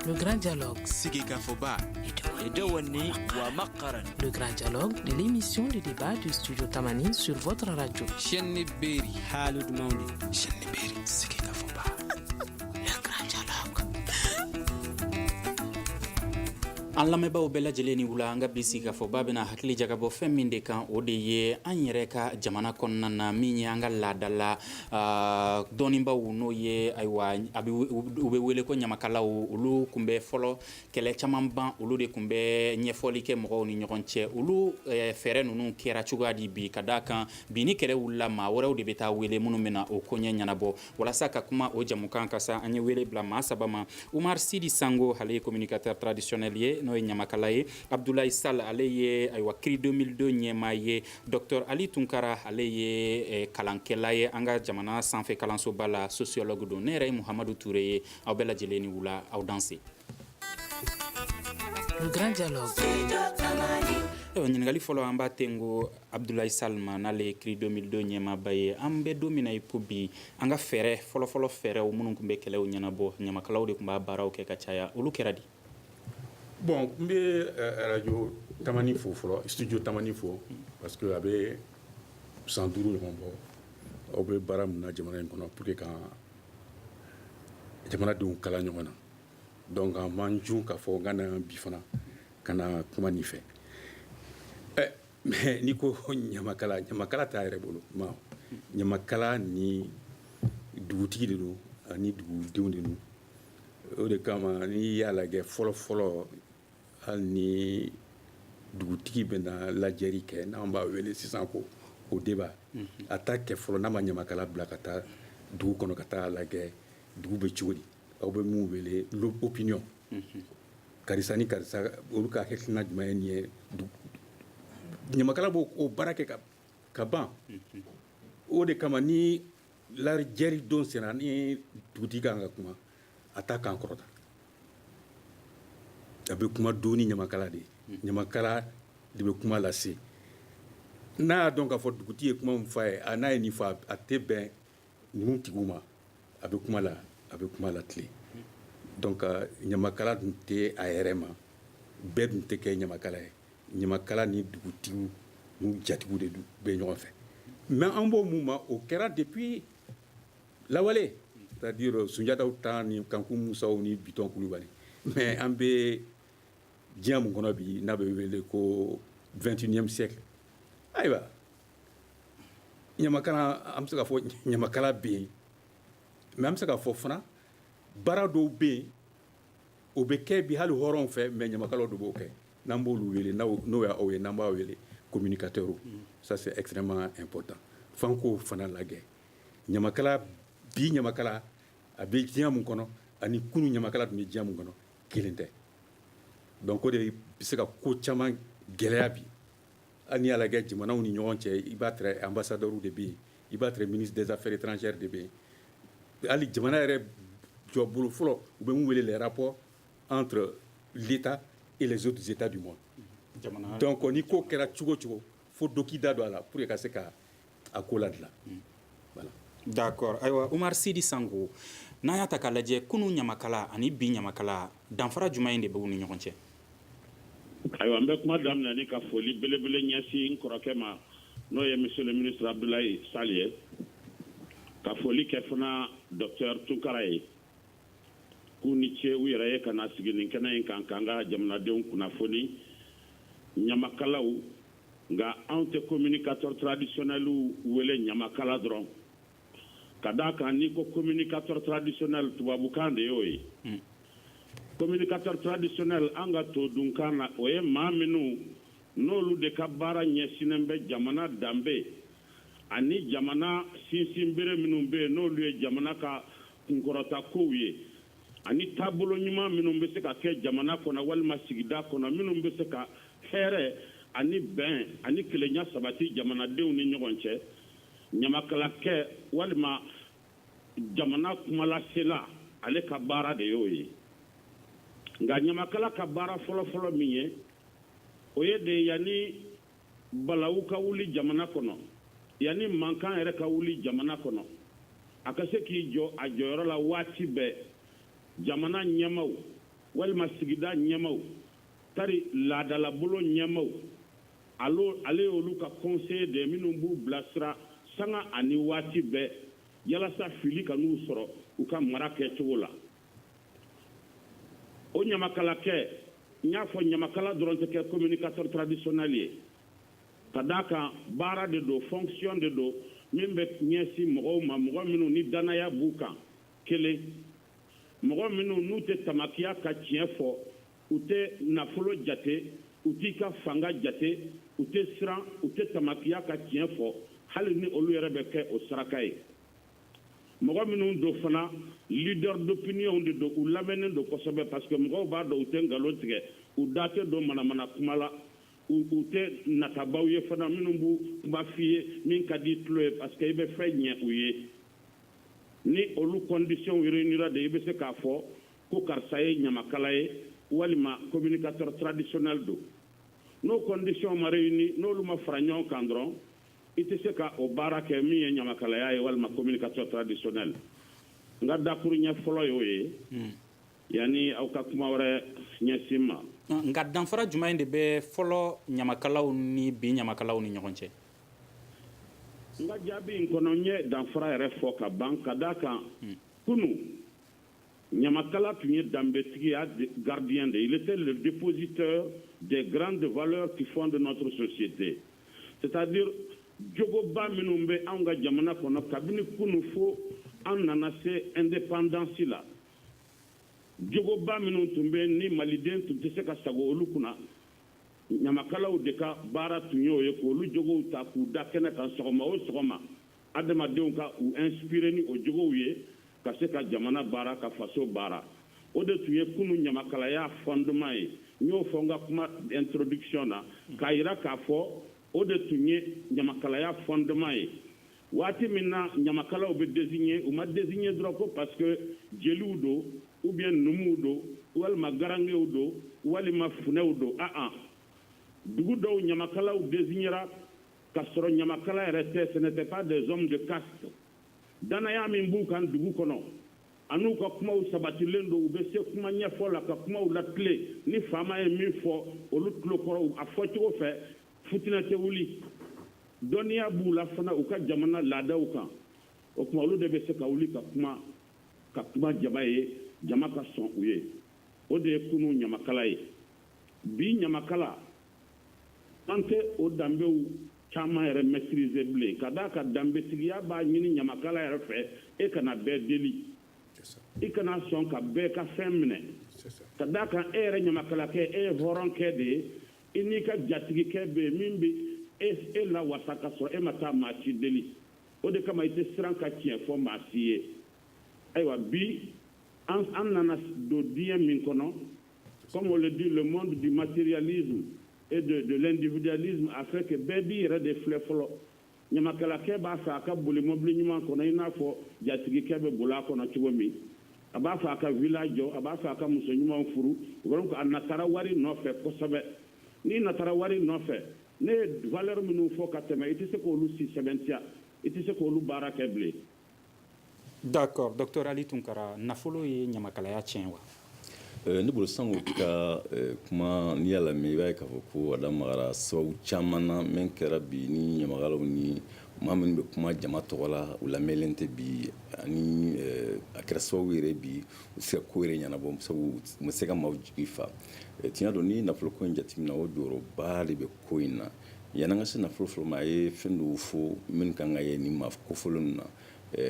Le grand dialogue. Sigika Foba. Le grand dialogue de l'émission de débat du studio Tamani sur votre radio. Chaîne Berry. Halud Mauni. Chaîne Berry. Sigika Foba. Le grand dialogue. An lamɛnbaaw bɛɛ lajɛlen ni wula an ka bi sigi ka fɔ ba bɛna hakili jagabɔ fɛn min de kan o de ye an yɛrɛ ka jamana kɔnɔna na min ye an ka laadala dɔɔnibaw n'o ye ayiwa u bɛ wele ko ɲamakalaw olu kun bɛ fɔlɔ kɛlɛ caman ban olu de kun bɛ ɲɛfɔli kɛ mɔgɔw ni ɲɔgɔn cɛ olu fɛɛrɛ ninnu kɛra cogoya di bi ka d'a kan bi ni kɛlɛ wulila maa wɛrɛw de bɛ taa wele minnu bɛna o koɲɛ ɲɛnabɔ walasa ka kuma o jamukan kan sa an ye wele bila maa saba ma Umar Sidi Sango ale ye communicateur traditionnel ye n'o ye ɲamakala ye Abdoulaye Sall ale ye ayiwa CRI 2002 ɲɛmaa ye Dr Ali Tunkara ale ye kalankɛla ye an ka jamana sanfɛ kalansoba la sociologue don ne yɛrɛ ye Muhamadu Ture ye aw bɛɛ lajɛlen ni wula aw danse. Le grand dialogue. ɲininkali fɔlɔ an b'a tengo Abdoulaye Sall ma n'ale ye CRI 2002 ɲɛmaaba ye an bɛ don min na i ko bi an ka fɛɛrɛ fɔlɔfɔlɔ fɛɛrɛw minnu tun bɛ kɛlɛw ɲɛnabɔ ɲamakalaw de tun b'a baaraw kɛ ka caya olu kɛra di. Bon, n bɛ radio Tamani fo fɔlɔ studio Tamani fo parce que a bɛ san 5 ɲɔgɔn bɔ aw bɛ baara min na jamana in kɔnɔ pour que ka jamanadenw kala ɲɔgɔn na donc an man jun k'a fɔ n ka na bi fana ka na kuma nin fɛ mais n'i ko ɲamakala t'a yɛrɛ bolo ɲamakala ni dugutigi de don ani dugudenw de don o de kama n'i y'a lajɛ fɔlɔ hali ni dugutigi bɛna lajɛli kɛ n'an b'a wele sisan ko o débat a ta kɛ fɔlɔ n'a ma ɲamakala bila ka taa dugu kɔnɔ ka taa lajɛ dugu bɛ cogo di aw bɛ mun wele l'opinion karisa ni karisa olu ka hakilina jumɛn ye nin ye ɲamakala b'o o baara kɛ ka ban o de kama ni lajɛli don sera ni dugutigi kan ka kuma a ta kan kɔrɔta a bɛ kuma don ni ɲamakala de ye ɲamakala de bɛ kuma lase n'a y'a dɔn k'a fɔ dugutigi ye kuma min fɔ a ye a n'a ye nin fɔ a tɛ bɛn ninnu tigiw ma a bɛ kuma la tile donc ɲamakala dun tɛ a yɛrɛ ma bɛɛ dun tɛ kɛ ɲamakala ye ɲamakala ni dugutigiw n'u jatigiw de bɛ ɲɔgɔn fɛ mais an b'o mun ma o kɛra depuis lawale c'est-à-dire Sunjataw ta ni Kanku Musaw ni Bitɔn Kulubali mais an bɛ diɲɛ mun kɔnɔ bi n'a bɛ wele ko 21e siècle ayiwa ɲamakala an bɛ se ka fɔ ɲamakala bɛ yen mais an bɛ se ka fɔ fana baara dɔw bɛ yen o bɛ kɛ bi hali hɔrɔnw fɛ mais ɲamakalaw de b'o kɛ n'an b'olu wele n'o y'aw ye n'an b'a wele communicateurs ça c'est extrêmement important f'an k'o fana lajɛ ɲamakala bi ɲamakala a bɛ diɲɛ mun kɔnɔ ani kunu ɲamakala tun bɛ diɲɛ mun kɔnɔ kelen tɛ donc o de bɛ se ka ko caman gɛlɛya bi hali n'i y'a lajɛ jamanaw ni ɲɔgɔn cɛ i b'a tɛrɛ ambassadeurs de bɛ yen i b'a tɛrɛ ministre des affaires étrangères de bɛ yen hali jamana yɛrɛ jɔbolo fɔlɔ u bɛ mun wele les rapports entre l'État et les autres États du monde donc ni ko kɛra cogo o cogo fo dɔ k'i da don a la pour que ka se ka a ko ladilan voilà. D'accord ayiwa Umar Sidi Sango n'a y'a ta k'a lajɛ kunu ɲamakala ani bi ɲamakala danfara jumɛn de b'u ni ɲɔgɔn cɛ. ayiwa n bɛ kuma daminɛ ni ka foli belebele ɲɛsin n kɔrɔkɛ ma n'o ye monsieur le ministre Abdoulaye Sall ye ka foli kɛ fana docteur Tunkara ye k'u ni ce u yɛrɛ ye ka na sigi nin kɛnɛ in kan k'an ka jamanadenw kunnafoni ɲamakalaw nka anw tɛ communicateur traditionnels wele ɲamakala dɔrɔn ka d'a kan n'i ko communicateur traditionnel tubabukan de y'o ye communicateur traditionnel an ka todunkan na o ye maa minnu n'olu de ka baara ɲɛsinnen bɛ jamana danbe ani jamana sinsinbere minnu bɛ yen n'olu ye jamana ka kunkɔrɔta kow ye ani taabolo ɲuman minnu bɛ se ka kɛ jamana kɔnɔ walima sigida kɔnɔ minnu bɛ se ka hɛrɛ ani bɛn ani kelenya sabati jamanadenw ni ɲɔgɔn cɛ ɲamakalakɛ walima jamana kumalasela ale ka baara de y'o ye nka ɲamakala ka baara fɔlɔfɔlɔ min ye o ye de yanni balawu ka wuli jamana kɔnɔ yanni mankan yɛrɛ ka wuli jamana kɔnɔ a ka se k'i jɔ a jɔyɔrɔ la waati bɛɛ jamana ɲɛmaw walima sigida ɲɛmaw tari laadalabolo ɲɛmaw ale y'olu ka conseil de minnu b'u bilasira sanga ani waati bɛɛ yalasa fili ka n'u sɔrɔ u ka mara kɛcogo la o ɲamakalakɛ n y'a fɔ ɲamakala dɔrɔn tɛ kɛ communicateur traditionnel ye ka d'a kan baara de don fonction de don min bɛ ɲɛsin mɔgɔw ma mɔgɔ minnu ni danaya b'u kan kelen mɔgɔ minnu n'u tɛ tamakiya ka tiɲɛ fɔ u tɛ nafolo jate u t'i ka fanga jate u tɛ siran u tɛ tamakiya ka tiɲɛ fɔ hali ni olu yɛrɛ bɛ kɛ o saraka ye mɔgɔ minnu don fana leader d'opinion de don u lamɛnnen don kosɛbɛ parce que mɔgɔw b'a dɔn u tɛ nkalon tigɛ u da tɛ don manamana kuma la u tɛ natabaw ye fana minnu b'u kuma f'i ye min ka di tulo ye parce que i bɛ fɛn ɲɛ u ye ni olu condition réunira de i bɛ se k'a fɔ ko karisa ye ɲamakala ye walima communicateur traditionnel don n'o condition ma réuni n'olu ma fara ɲɔgɔn kan dɔrɔn i tɛ se ka o baara kɛ min ye ɲamakalaya ye walima communicateur traditionnel n ka dakuru ɲɛ fɔlɔ y'o ye yanni aw ka kuma wɛrɛ ɲɛsin ma nka danfara jumɛn de bɛ fɔlɔ ɲamakalaw ni bi ɲamakalaw ni ɲɔgɔn cɛ n ka jaabi in kɔnɔ n ye danfara yɛrɛ fɔ ka ban ka d'a kan kunu ɲamakala tun ye danbetigiya gardien de il était le dépositeur des grandes valeurs qui fondent notre société c'est-à-dire jogoba minnu bɛ anw ka jamana kɔnɔ kabini kunu fo an nana se indépendance la jogoba minnu tun bɛ ni maliden tun tɛ se ka sago olu kunna ɲamakalaw de ka baara tun y'o ye k'olu jogow ta k'u da kɛnɛ kan sɔgɔma o sɔgɔma adamadenw ka u inspiré ni o jogow ye ka se ka jamana baara ka faso baara o de tun ye kunu ɲamakalaya fondement ye n y'o fɔ n ka kuma introduction na k'a yira k'a fɔ o de tun ye ɲamakalaya fondement ye waati min na ɲamakalaw bɛ désigner u ma désigner dɔrɔn ko parce que jeliw don ou bien numuw don walima garangew don walima funɛw don dugu dɔw ɲamakalaw désignera ka sɔrɔ ɲamakala yɛrɛ tɛ ce n'était pas des hommes de caste danaya min b'u kan dugu kɔnɔ an'u ka kumaw sabatilen don u bɛ se kuma ɲɛfɔ la ka kumaw latile ni faama ye min fɔ olu tulo kɔrɔ a fɔcogo fɛ fitinɛ tɛ wuli dɔnniya b'u la fana u ka jamana laadaw kan o tuma olu de bɛ se ka wuli ka kuma jama ye jama ka sɔn u ye o de ye kunu ɲamakala ye bi ɲamakala an tɛ o danbew caman yɛrɛ maîtriser bilen ka d'a kan danbetigiya b'a ɲini ɲamakala yɛrɛ fɛ e kana bɛɛ deli i kana sɔn ka bɛɛ ka fɛn minɛ ka d'a kan e yɛrɛ ɲamakalakɛ e ye hɔrɔnkɛ de ye i n'i ka jatigikɛ bɛ yen min bɛ e la wasa ka sɔrɔ e ma taa maa si deli o de kama i tɛ siran ka tiɲɛ fɔ maa si ye ayiwa bi an nana don diɲɛ min kɔnɔ comme on le dit le monde du matérialisme et de l'individualisme a fait que bɛɛ b'i yɛrɛ de filɛ fɔlɔ ɲamakalakɛ b'a fɛ a ka boli mobili ɲuman kɔnɔ i n'a fɔ jatigikɛ bɛ boli a kɔnɔ cogo min a b'a fɛ a ka villa jɔ a b'a fɛ a ka muso ɲuman furu donc a natara wari nɔfɛ kosɛbɛ n'i natara wari nɔfɛ ne ye valeur minnu fɔ ka tɛmɛ i tɛ se k'olu si sɛbɛntiya i tɛ se k'olu baara kɛ bilen. d'accord docteur Ali Tunkara nafolo ye ɲamakalaya tiɲɛ wa. ne bolo sango ka kuma n'i y'a lamɛn i b'a ye k'a fɔ ko a da magara sababu caman na min kɛra bi ni ɲamakalaw ni maa minnu bɛ kuma jama tɔgɔ la u lamɛnlen tɛ bi ani a kɛra sababu yɛrɛ bi u se ka ko yɛrɛ ɲɛnabɔ sabu u ma se ka maaw jigi fa tiɲɛ don ni nafolo ko in jateminɛ o jɔyɔrɔba de bɛ ko in na yan'an ka se nafolo fɔlɔ ma a ye fɛn dɔw fɔ minnu kan ka ye nin maa kofɔlen ninnu na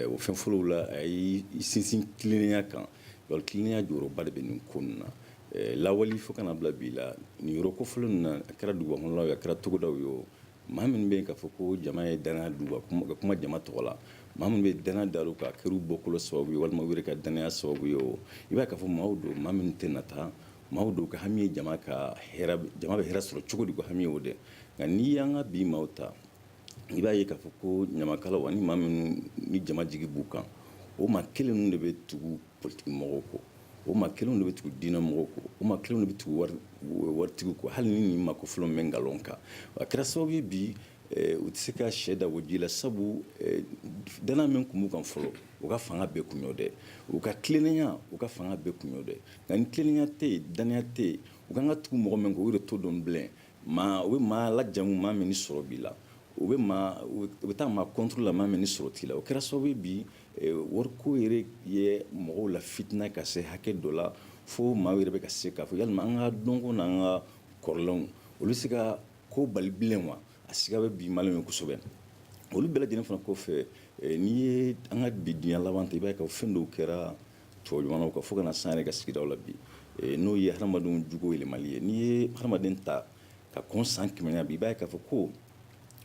o fɛn fɔlɔw la a y'i sinsin tilennenya kan donc tilennenya jɔyɔrɔba de bɛ nin ko ninnu na lawali fo kana bila bi la nin yɔrɔ kofɔlen ninnu na a kɛra dugubakɔnɔlaw ye a kɛra togodaw ye o maa minnu bɛ yen k'a fɔ ko jama ye danaya d'u ka kuma jama tɔgɔ la maa minnu bɛ danaya da u kan a kɛr'u bɔkolo sababu ye walima u yɛrɛ ka danaya sababu ye o i b'a ye k'a fɔ maaw don maa minnu tɛ nata maaw don ka hami ye jama ka hɛrɛ jama bɛ hɛrɛ sɔrɔ cogo di ko hami ye o dɛ nka n'i y'an ka bi maaw ta i b'a ye k'a fɔ ko ɲamakalaw ani maa minnu ni jama jigi b'u kan o maa kelen ninnu de bɛ tugu politiki mɔgɔw kɔ o maa kelenw de bɛ tugu diinɛ mɔgɔw kɔ o maa kelenw de bɛ tugu waritigiw kɔ hali ni nin maako fɔlɔ bɛ nkalon kan a kɛra sababu ye bi u tɛ se ka sɛ da o ji la sabu danaya min tun b'u kan fɔlɔ u ka fanga bɛɛ kun y'o dɛ u ka tilennenya u ka fanga bɛɛ kun y'o de nka ni tilennenya tɛ yen dannaya tɛ yen u kan ka tugu mɔgɔ min kɔ o de t'o dɔn bilen u bɛ maa lajamu maa min ni sɔrɔ b'i la u bɛ taa maa contre la maa min ni sɔrɔ t'i la o kɛra sababu ye bi wariko yɛrɛ ye mɔgɔw la fitina ka se hakɛ dɔ la fo maaw yɛrɛ bɛ ka se k'a fɔ yalima an ka dɔnko n'an ka kɔrɔlenw olu bɛ se ka ko bali bilen wa a siga bɛ bi maliyɛnw ye kosɛbɛ olu bɛɛ lajɛlen fana kɔfɛ n'i ye an ka bi diɲɛ laban ta i b'a ye ka fɛn dɔw kɛra tubabu jamanaw kan fo ka na san yɛrɛ ka sigidaw la bi n'o ye hadamadenw jogo yɛlɛmali ye n'i ye hadamaden ta ka kɔn san kɛmɛya bi i b'a ye k'a fɔ ko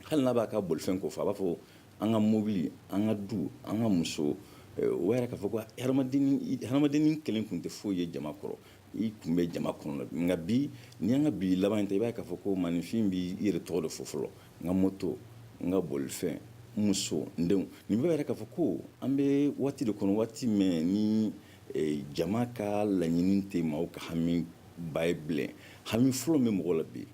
hali n'a b'a ka bolifɛn ko fɔ a b'a fɔ an ka mobili an ka du an ka muso o yɛrɛ k'a fɔ ko hadamadennin kelen tun tɛ foyi ye jama kɔrɔ i tun bɛ jama kɔnɔ nka bi n'i y'an ka bi laban in ta i b'a ye k'a fɔ ko maninfin b'i yɛrɛ tɔgɔ de fɔ fɔlɔ n ka moto n ka bolifɛn muso n denw nin bɛɛ yɛrɛ k'a fɔ ko an bɛ waati de kɔnɔ waati min ni jama ka laɲini tɛ maaw ka hami ba ye bilen hami fɔlɔ min mɔgɔ la bi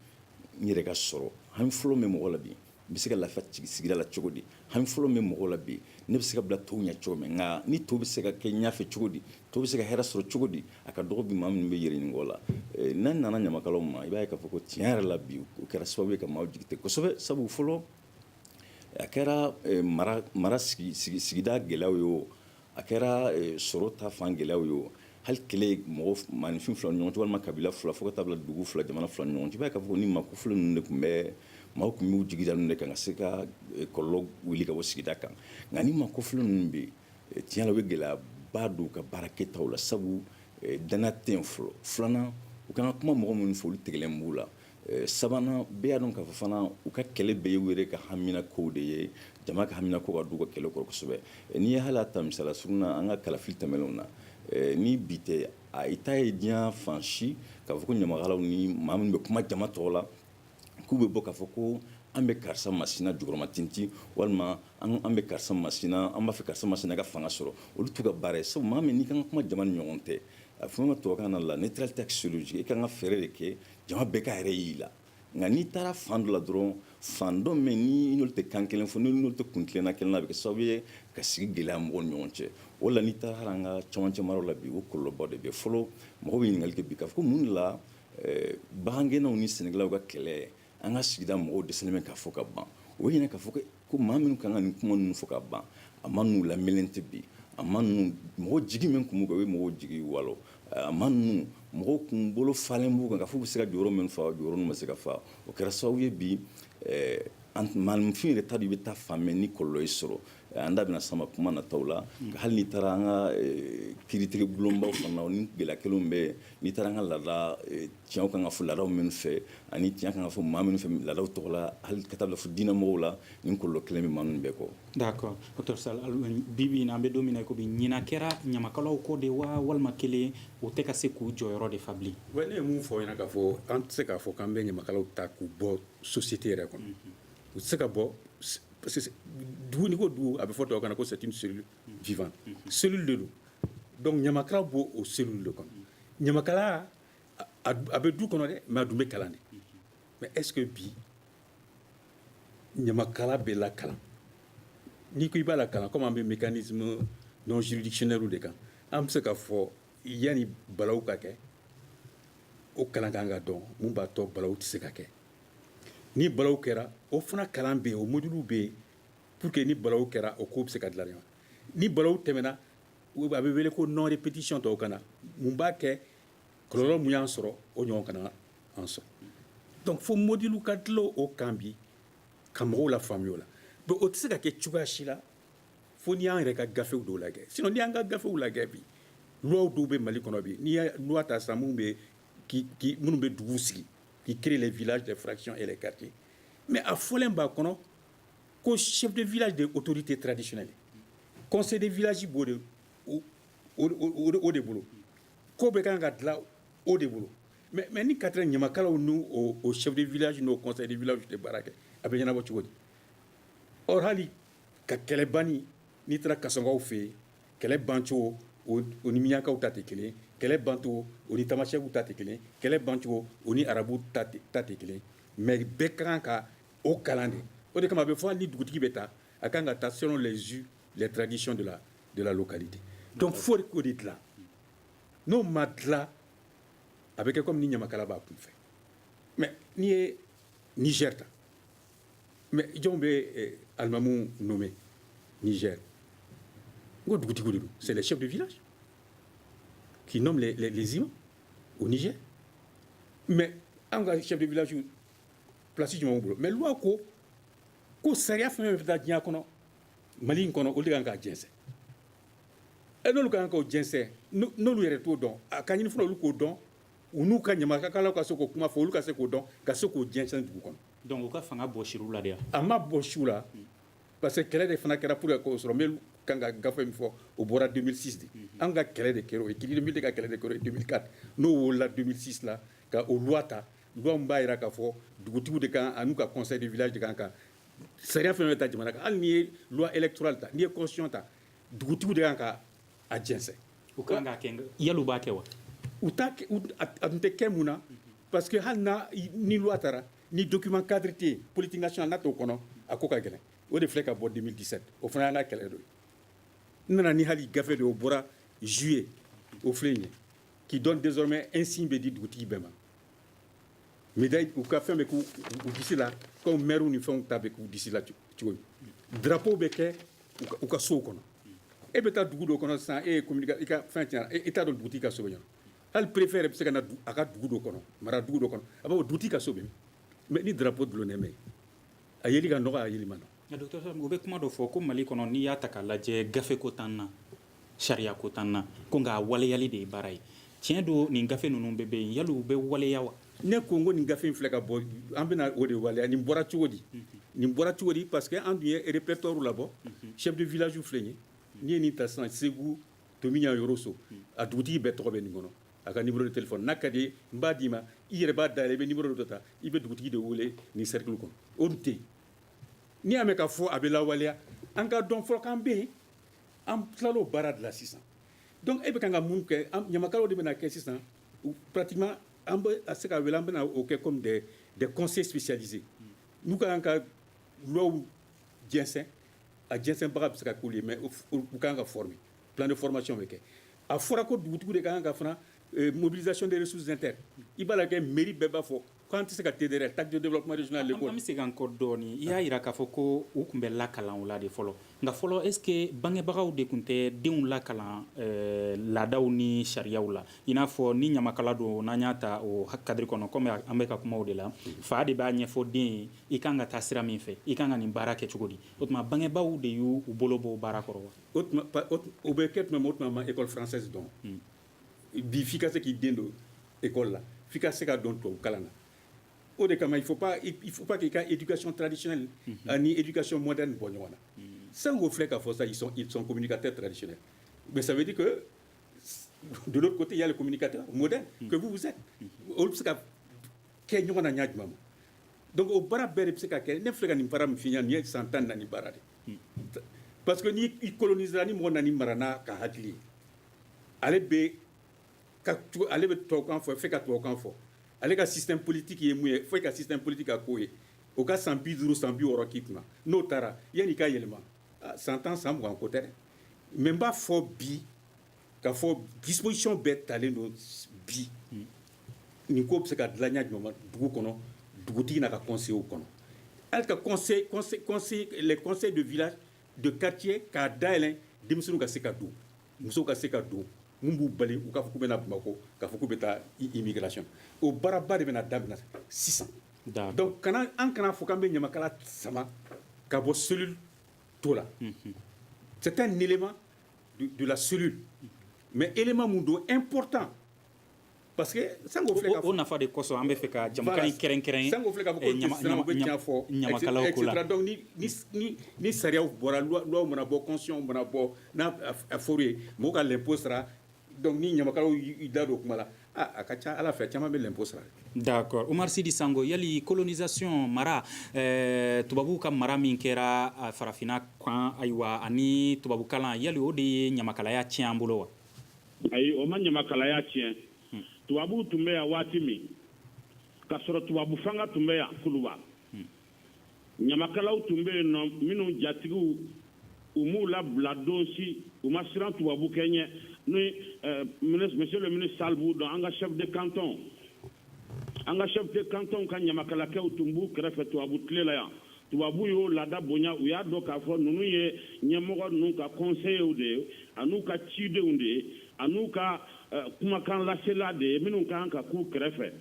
n yɛrɛ ka sɔrɔ hami fɔlɔ min mɔgɔ la bi n bɛ se ka lafiya sigida la cogo di hami fɔlɔ min mɔgɔ la bi ne bɛ se ka bila tɔw ɲɛ cogo min nka ni tɔw bɛ se ka kɛ ɲɛfɛ cogo di tɔw bɛ se ka hɛrɛ sɔrɔ cogo di a ka dɔgɔ bi maa minnu bɛ yɛrɛ ɲininka o la n'an nana ɲamakalaw ma i b'a ye k'a fɔ ko tiɲɛ yɛrɛ la bi o kɛra sababu ye ka maaw jigi tɛ kosɛbɛ sabu fɔlɔ a kɛra mara sigida gɛlɛyaw ye o a kɛra sɔrɔ ta fan gɛlɛyaw ye o hali kɛlɛ mɔgɔ maninfin fila ni ɲɔgɔn cɛ walima kabila fila fo ka taa bila dugu fila jamana fila ni ɲɔgɔn cɛ i b'a ye k'a fɔ ko ni makufɔlɔ ninnu de tun bɛ maaw tun b'u jigi da ninnu de kan ka se ka kɔlɔlɔ wuli ka bɔ sigida kan nka ni makufɔlɔ ninnu bɛ tiɲɛ la u bɛ gɛlɛyaba don u ka baara kɛtaw la sabu danaya tɛ yen fɔlɔ filanan u kan ka kuma mɔgɔ minnu fɛ olu tigɛlen b'u la sabanan bɛɛ y'a dɔn k'a fɔ fana u ka kɛlɛ bɛɛ ye wele ka hamina kow de ye jama ka hamina ko ka du ka kɛlɛ kɔrɔ kosɛbɛ n'i ye hali a ta misala surunna an ka kalafili tɛmɛnenw na ni bi tɛ i ta ye diɲɛ fan si k'a fɔ ko ɲamakalaw ni maa minnu bɛ kuma jama tɔgɔ la k'u bɛ bɔ k'a fɔ ko an bɛ karisa masina jukɔrɔma tintin walima an bɛ karisa masina an b'a fɛ karisa masina ka fanga sɔrɔ olu t'u ka baara ye sabu maa min n'i kan ka kuma jama ni ɲɔgɔn tɛ a fɛn ka tubabukan na la neutralité axiologique i kan ka fɛɛrɛ de kɛ jama bɛɛ ka yɛrɛ y'i la nka n'i taara fan dɔ la dɔrɔn fan dɔ min ni n'olu tɛ kan kelen fɔ n'olu tɛ kun tilenna kelen na a bɛ kɛ sababu ye ka sigi gɛlɛya mɔgɔw ni ɲɔgɔn cɛ o la n'i taara hali an ka camancɛ maraw la bi o kɔlɔlɔba de bɛ fɔlɔ mɔgɔw bɛ ɲininkali kɛ bi k'a fɔ ko mun de la bagangɛnnaw ni sɛnɛkɛlaw ka kɛlɛ an ka sigida mɔgɔw dɛsɛlen bɛ k'a fɔ ka ban o ye ɲininka k'a fɔ ko maa minnu kan ka nin kuma ninnu fɔ ka ban a ma n'u lamɛnlen tɛ bi a ma n'u mɔgɔ jigi min kun b'u kan o ye mɔgɔw jigi walo a ma n'u mɔgɔw kun bolo falen b'u kan k'a fɔ u bɛ se ka jɔyɔrɔ min fa jɔyɔrɔ min ma se ka fa o kɛra sababu ye bi maninfin yɛrɛ ta de bɛ taa fan mɛn ni kɔlɔlɔ ye sɔrɔ an da bɛna sama kuma nataw la hali n'i taara an ka kiiritigɛ bulonbaw fana ni gɛlɛya kelenw bɛ n'i taara an ka laada tiɲɛw kan ka fɔ laadaw minnu fɛ ani tiɲɛ kan ka fɔ maa minnu fɛ laadaw tɔgɔ la hali ka taa bila fɔ diinɛmɔgɔw la ni kɔlɔlɔ kelen bɛ maa minnu bɛɛ kɔ. D'accord Dr Sall bibi in an bɛ don min na i ko bi ɲinan kɛra ɲamakalaw kɔ de wa walima kelen o tɛ ka se k'u jɔyɔrɔ de fa bilen. ne ye mun fɔ ɲɛna k'a fɔ an tɛ se k'a fɔ k'an bɛ ɲamakalaw ta k'u bɔ société yɛrɛ kɔnɔ u tɛ se ka bɔ parce que dugu ni ko dugu a bɛ fɔ dɔw kana ko c'est une cellule vivante cellule de don donc ɲamakala b'o o cellule de kɔnɔ ɲamakala a bɛ du kɔnɔ dɛ mais a dun bɛ kalan de mais est ce que bi ɲamakala bɛ lakalan n'i ko i b'a lakalan comme an bɛ mécanisme non juridictionnel de kan an bɛ se k'a fɔ yanni balawu ka kɛ o kalan kan ka dɔn mun b'a tɔ balawu tɛ se ka kɛ ni balawu kɛra o fana kalan bɛ yen o modules bɛ yen pour que ni balawu kɛra o ko bɛ se ka dilan ɲɔgɔn ni balawu tɛmɛna a bɛ wele ko non répétition tɔw kana mun b'a kɛ kɔlɔlɔ mun y'an sɔrɔ o ɲɔgɔn kana an sɔrɔ donc fo modules ka dilan o kan bi ka mɔgɔw lafaamuya o la donc o tɛ se ka kɛ cogoya si la fo n'i y'an yɛrɛ ka gafew dɔw lajɛ sinon n'i y'an ka gafew lajɛ bi loi dɔw bɛ Mali kɔnɔ bi n'i ye loi ta sisan minnu bɛ dugu sigi qui crée les villages, les fractions et les quartiers. Mais à Folemba, le chef de village des autorités traditionnelles, conseil des villages, au déboulot, au déboulot. Mais ni quatre ans, nous au chef de village, nous au conseil des villages de Baraké, avec Yanabo Tchouodi. Or, hali, qu'elle est bannie, ni tra kasonga ou fait, qu'elle est bancho, au Nimiaka ou Tatekele, kɛlɛ banto o ni tamasiyɛnw ta tɛ kelen kɛlɛ bancogo o ni arabu ta tɛ kelen mais bɛɛ ka kan ka o kalan de o de kama a bɛ fɔ hali ni dugutigi bɛ taa a kan ka taa selon les us les traditions de la localité donc fo k'o de dilan n'o ma dilan a bɛ kɛ comme ni ɲamakala b'a kun fɛ mais n'i ye Niger ta mais jɔnw bɛ alimamu nommé Niger n ko dugutigiw de don c'est les chefs de village qui nomment les imams au Niger mais an ka chef de village place jumɛn b'u bolo mais loi ko sariya fɛn fɛn bɛ taa diɲɛ kɔnɔ Mali in kɔnɔ olu de kan k'a jɛnsɛn n'olu kan k'o jɛnsɛn n'olu yɛrɛ t'o dɔn a ka ɲini fɔlɔ olu k'o dɔn u n'u ka ɲamakalaw ka se k'o kuma fɔ olu ka se k'o dɔn ka se k'o jɛnsɛn dugu kɔnɔ. donc u ka fanga bɔ siru la de yan. a ma bɔ siw la parce que kɛlɛ de fana kɛra pour que k'o sɔrɔ n bɛ kan ka gafe min fɔ o bɔra 2006 de an ka kɛlɛ de kɛra o ye Kididi Milite ka kɛlɛ de kɛra o ye 2004 n'o wolola 2006 la ka o loi ta loi min b'a jira k'a fɔ dugutigiw de kan a n'u ka conseil de village de kan ka sariya fɛn fɛn bɛ ta jamana kan hali n'i ye loi électorale ta n'i ye constitution ta dugutigiw de kan ka a jɛnsɛn. u kan k'a kɛ yali u b'a kɛ wa. u t'a kɛ a tun tɛ kɛ mun na parce que hali ni loi taara ni document cadre tɛ yen politique nationale n'a t'o kɔnɔ a ko ka gɛlɛn o de filɛ ka bɔ 2017 o fana y'an ka kɛlɛ dɔ ye n nana ni hali gafe de o bɔra juillet o filɛ nin ye qui donne désormais un signe bɛ di dugutigi bɛɛ ma médaille u ka fɛn bɛ k'u disi la comme maire ni fɛnw ta bɛ k'u disi la cogo min drapeau bɛ kɛ u ka sow kɔnɔ e bɛ taa dugu dɔ kɔnɔ sisan e ye communication i ka fɛn tiɲɛna e t'a dɔn dugutigi ka so bɛ ɲɛna hali préfet yɛrɛ bɛ se ka na a ka dugu dɔ kɔnɔ mara dugu dɔ kɔnɔ a b'a fɔ dugutigi ka so bɛ min mais ni drapeau dulonnen bɛ yen a yeli ka nɔgɔ a yeli ma nɔgɔ. nka docteur Samb u bɛ kuma dɔ fɔ ko Mali kɔnɔ n'i y'a ta k'a lajɛ gafe ko t'an na sariya ko t'an na ko nka waleyali de ye baara ye tiɲɛ don nin gafe ninnu bɛɛ bɛ yen yali u bɛ waleya wa. ne ko n ko nin gafe in filɛ ka bɔ an bɛna o de waleya nin bɔra cogo di nin bɔra cogo di parce que an dun ye répertoire labɔ chef de village filɛ nin ye n'i ye nin ta sisan Segu Tomiɲa Yoroso a dugutigi bɛɛ tɔgɔ bɛ nin kɔnɔ a ka numéro de téléphone n'a ka di ye n b'a d'i ma i yɛrɛ b'a dayɛlɛ i bɛ numéro dɔ ta i bɛ dugutigi de wele nin cercle kɔnɔ o dun tɛ yen n'i y'a mɛn ka fɔ a bɛ lawaleya an ka dɔn fɔlɔ k'an bɛ yen an tilal'o baara de la sisan donc e bɛ kan ka mun kɛ ɲamakalaw de bɛna kɛ sisan pratiquement an bɛ a se ka wele an bɛna o kɛ comme des conseils spécialisés n'u ka kan ka loi jɛnsɛn a jɛnsɛnbaga bɛ se ka k'olu ye mais u ka kan ka former plan de formation bɛ kɛ a fɔra ko dugutigi de ka kan ka fana mobilisation des ressources internes i b'a la kɛ mairie bɛɛ b'a fɔ k'an tɛ se ka TDR taxe de développement régional l'école. an bɛ segin an kɔ dɔɔni i y'a jira k'a fɔ ko u tun bɛ lakalan o la de fɔlɔ nka fɔlɔ est ce que bangebagaw de tun tɛ denw lakalan laadaw ni sariyaw la i n'a fɔ ni ɲamakala don n'an y'a ta o cadre kɔnɔ comme an bɛ ka kuma o de la fa de b'a ɲɛfɔ den ye i kan ka taa sira min fɛ i kan ka nin baara kɛ cogo di o tuma bangebaaw de y'u bolo bɔ o baara kɔrɔ wa. o bɛ kɛ tuma min o tuma ma école française dɔn bi f'i ka se k'i den don école la f'i ka se ka dɔn tubabu kalan na. O de kama il faut pas qu'il y ait éducation traditionnelle ni éducation moderne bɔ ɲɔgɔn na sans qu'on filɛ k'a fɔ ça ils sont communicateurs traditionnels mais ça veut dire que de l'autre côté il y a les communicateurs modernes que vous êtes olu bɛ se ka kɛ ɲɔgɔn na ɲa jumɛn ma donc o baara bɛɛ de bɛ se ka kɛ ne filɛ ka nin baara min f'i ɲɛna nin ye san 14 baara de parce que ni i colonisera ni mɔgɔ nana mara n'a ka hakili ye ale bɛ tubabukan fɔ fɛ ka tubabukan fɔ ale ka système politique ye mun ye fo ka système politique ka ko ye o ka san 50 san 60 k'i kunna n'o taara yanni i ka yɛlɛma san 10 san 20 ko tɛ dɛ mais n b'a fɔ bi k'a fɔ disposition bɛɛ talen don bi nin ko bɛ se ka dilan ɲa jumɛn ma dugu kɔnɔ dugutigi n'a ka conseillers kɔnɔ hali ka les conseils de village de quartier k'a dayɛlɛ denmisɛnninw ka se ka don musow ka se ka don mun b'u bali u k'a fɔ k'u bɛna Bamako k'a fɔ k'u bɛ taa immigration o baaraba de bɛna daminɛ sisan donc an kana fɔ k'an bɛ ɲamakala sama ka bɔ cellule to la c'est un élément de la cellule mais élément mun don important parce que sango filɛ ka fɔ o nafa de kosɔn an bɛ fɛ ka jamukan in kɛrɛnkɛrɛn sango filɛ ka fɔ ko ɲamakalaw bɛ tiɲɛ fɔ ɲamakalaw ko la donc ni sariyaw bɔra loi mana bɔ constitution mana bɔ n'a fɔra ye mɔgɔw ka l'impôt sara donc ni ɲamakalaw i da don kuma la a ka ca ala fɛ caman bɛ l'impôt sara. d'accord Umar Sidi Sango yali colonisation mara tubabuw ka mara min kɛra farafinna kan ayiwa ani tubabukalan yali o de ye ɲamakalaya tiɲɛ an bolo wa. ayi o ma ɲamakalaya tiɲɛ tubabuw tun bɛ yan waati min k'a sɔrɔ tubabu fanga tun bɛ yan kuluba ɲamakalaw tun bɛ yen nɔ minnu jatigiw u m'u labila don si u ma siran tubabu kɛ ɲɛ monsieur le ministre Salbou dans un chef de canton kan ɲamakalakɛw tun b'u kɛrɛfɛ tubabu tile la yan tubabu y'o laada bonya u y'a dɔn k'a fɔ ninnu ye ɲɛmɔgɔ ninnu ka conseillers de ye an'u ka cidenw de ye an'u ka kumakan lasela de ye minnu kan ka k'u kɛrɛfɛ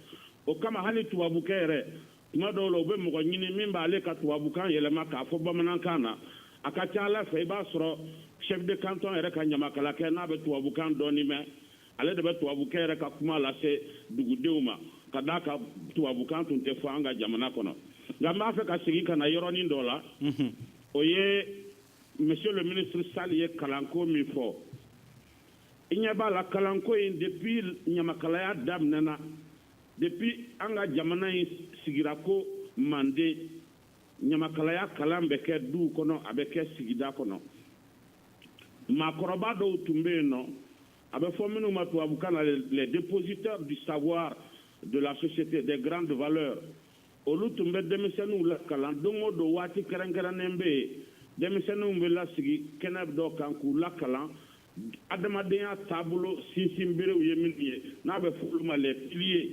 o kama hali tubabukɛ yɛrɛ tuma dɔw la u bɛ mɔgɔ ɲini min b'ale ka tubabukan yɛlɛma k'a fɔ bamanankan na a ka ca ala fɛ i b'a sɔrɔ chef de canton yɛrɛ ka ɲamakalakɛ n'a bɛ tubabukan dɔɔni mɛn ale de bɛ tubabukɛ yɛrɛ ka kuma lase dugudenw ma ka d'a ka tubabukan tun tɛ fɔ an ka jamana kɔnɔ nka n b'a fɛ ka segin ka na yɔrɔnin dɔ la o ye monsieur le ministre Sall ye kalanko min fɔ i ɲɛ b'a la kalanko in depuis ɲamakalaya daminɛna depuis an ka jamana in sigira ko Mande ɲamakalaya kalan bɛ kɛ duw kɔnɔ a bɛ kɛ sigida kɔnɔ maakɔrɔba dɔw tun bɛ yen nɔ a bɛ fɔ minnu ma tubabukan na les dépositaires du savoir de la société des grandes valeurs olu tun bɛ denmisɛnninw la kalan don o don waati kɛrɛnkɛrɛnnen bɛ yen denmisɛnninw bɛ lasigi kɛnɛ dɔ kan k'u la kalan adamadenya taabolo sinsinberew ye minnu ye n'a bɛ fɔ olu ma les piliers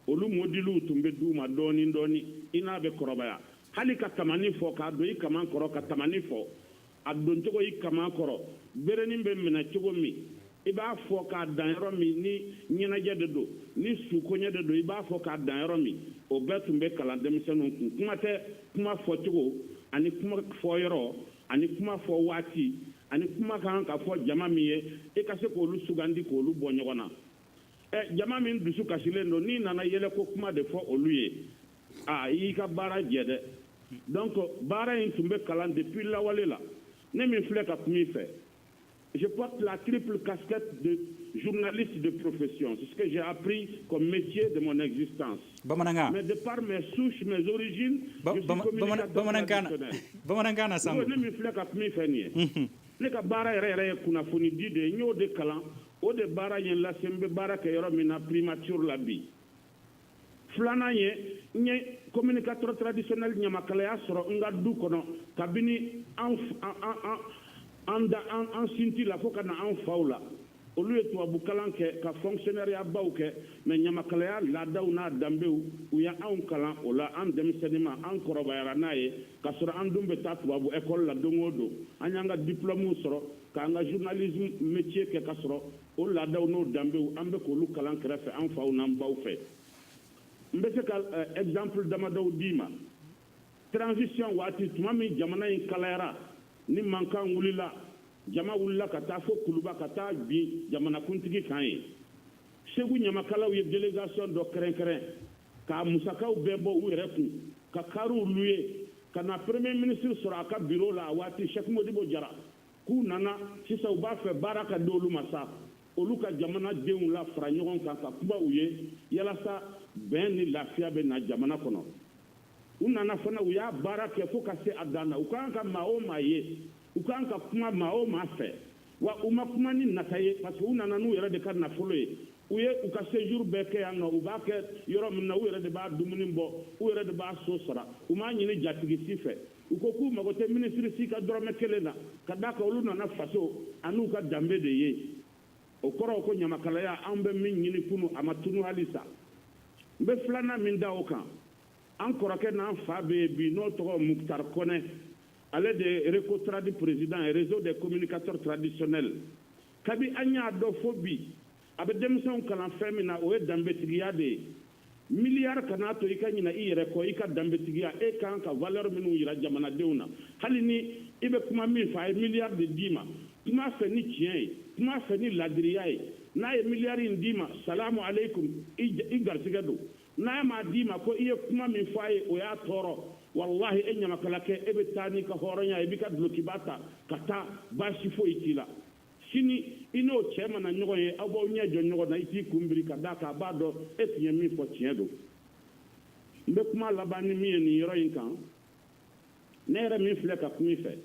olu modiliw tun bɛ d'u ma dɔɔni dɔɔni i n'a bɛ kɔrɔbaya hali ka tamani fɔ k'a don i kaman kɔrɔ ka tamani fɔ a don cogo i kaman kɔrɔ berenin bɛ minɛ cogo min i b'a fɔ k'a dan yɔrɔ min ni ɲɛnajɛ de don ni sukoɲɛ de don i b'a fɔ k'a dan yɔrɔ min o bɛɛ tun bɛ kalan denmisɛnninw kun kuma tɛ kuma fɔcogo ani kuma fɔ yɔrɔ ani kuma fɔ waati ani kuma kan ka fɔ jama min ye i ka se k'olu sugandi k'olu bɔ ɲɔgɔn na jama min dusu kasilen don n'i nana yɛlɛ ko kuma de fɔ olu ye i y'i ka baara jɛ dɛ donc baara in tun bɛ kalan depuis lawale la ne min filɛ ka kuma i fɛ je porte la triple casquette de journaliste de profession. C'est ce que j'ai appris comme métier de mon existence. Bamananga. Mais de par mes souches, mes origines, je suis communicateur traditionnel. Bamananga sango. Ne mi filɛ ka kuma i fɛ nin ye. Ne ka baara yɛrɛ ye kunnafoni di de ye n y'o de kalan o de baara ye lase n bɛ baara kɛ yɔrɔ min na primature la bi. Filanan ye n ye communicateur traditionnel ɲamakalaya sɔrɔ n ka du kɔnɔ kabini an sinti la fo ka na an faw la olu ye tubabu kalan kɛ ka fonctionnaire baw kɛ mais ɲamakalaya laadaw n'a danbew u ye anw kalan o la an denmisɛnnin ma an kɔrɔbayara n'a ye ka sɔrɔ an dun bɛ taa tubabu école la don o don an y'an ka diplôme sɔrɔ k'an ka journalisme métier kɛ ka sɔrɔ o laadaw n'o danbew an bɛ k'olu kalan kɛrɛfɛ an faw n'an baw fɛ n bɛ se ka exemple damadɔw d'i ma transition waati tuma min jamana in kalayara ni mankan wulila jama wulila ka taa fo kuluba ka taa bin jamanakuntigi kan ye segu ɲamakalaw ye délégation dɔ kɛrɛnkɛrɛn ka musakaw bɛɛ bɔ u yɛrɛ kun ka kariw luye ka na premier ministre sɔrɔ a ka bureau la a waati Cheikh Modibo Jara k'u nana sisan u b'a fɛ baara ka di olu ma sa olu ka jamana denw la fara ɲɔgɔn kan ka kuma u ye yalasa bɛn ni lafiya bɛ na jamana kɔnɔ u nana fana u y'a baara kɛ fo ka se a dan na u kan ka maa o maa ye u kan ka kuma maa o maa fɛ wa u ma kuma ni nata ye parce que u nana n'u yɛrɛ de ka nafolo ye u ye u ka séjour bɛɛ kɛ yan nɔ u b'a kɛ yɔrɔ min na u yɛrɛ de b'a dumuni bɔ u yɛrɛ de b'a so sara u m'a ɲini jatigi si fɛ u ko k'u mago tɛ ministre si ka dɔrɔmɛ kelen na ka d'a kan olu nana faso an'u ka danbe de ye o kɔrɔ ko ɲamakalaya an bɛ min ɲini kunu a ma tunu halisa n bɛ filanan min da o kan an kɔrɔkɛ n'an fa bɛ yen bi n'o tɔgɔ Muktar Kɔnɛ ale de Recotradi président et réseau des communicateurs traditionnels kabi an y'a dɔn fo bi a bɛ denmisɛnw kalan fɛn min na o ye danbetigiya de ye miliyari kana to i ka ɲina i yɛrɛ kɔ i ka danbetigiya e kan ka valeur minnu yira jamanadenw na hali ni i bɛ kuma min fɛ a ye miliyari de d'i ma kuma fɛ ni tiɲɛ ye kuma fɛ ni ladiriya ye n'a ye miliyari in d'i ma salamu aleykum i garisɛgɛ don n'a m'a d'i ma ko i ye kuma min fɔ a ye o y'a tɔɔrɔ wallahi e ɲamakalakɛ e bɛ taa n'i ka hɔrɔnya i b'i ka dulokiba ta ka taa baasi foyi t'i la sini i n'o cɛ mana ɲɔgɔn ye aw b'aw ɲɛ jɔ ɲɔgɔn na i t'i kunbiri ka d'a kan a b'a dɔn e tun ye min fɔ tiɲɛ don n bɛ kuma laban ni min ye nin yɔrɔ in kan ne yɛrɛ min filɛ ka kuma i fɛ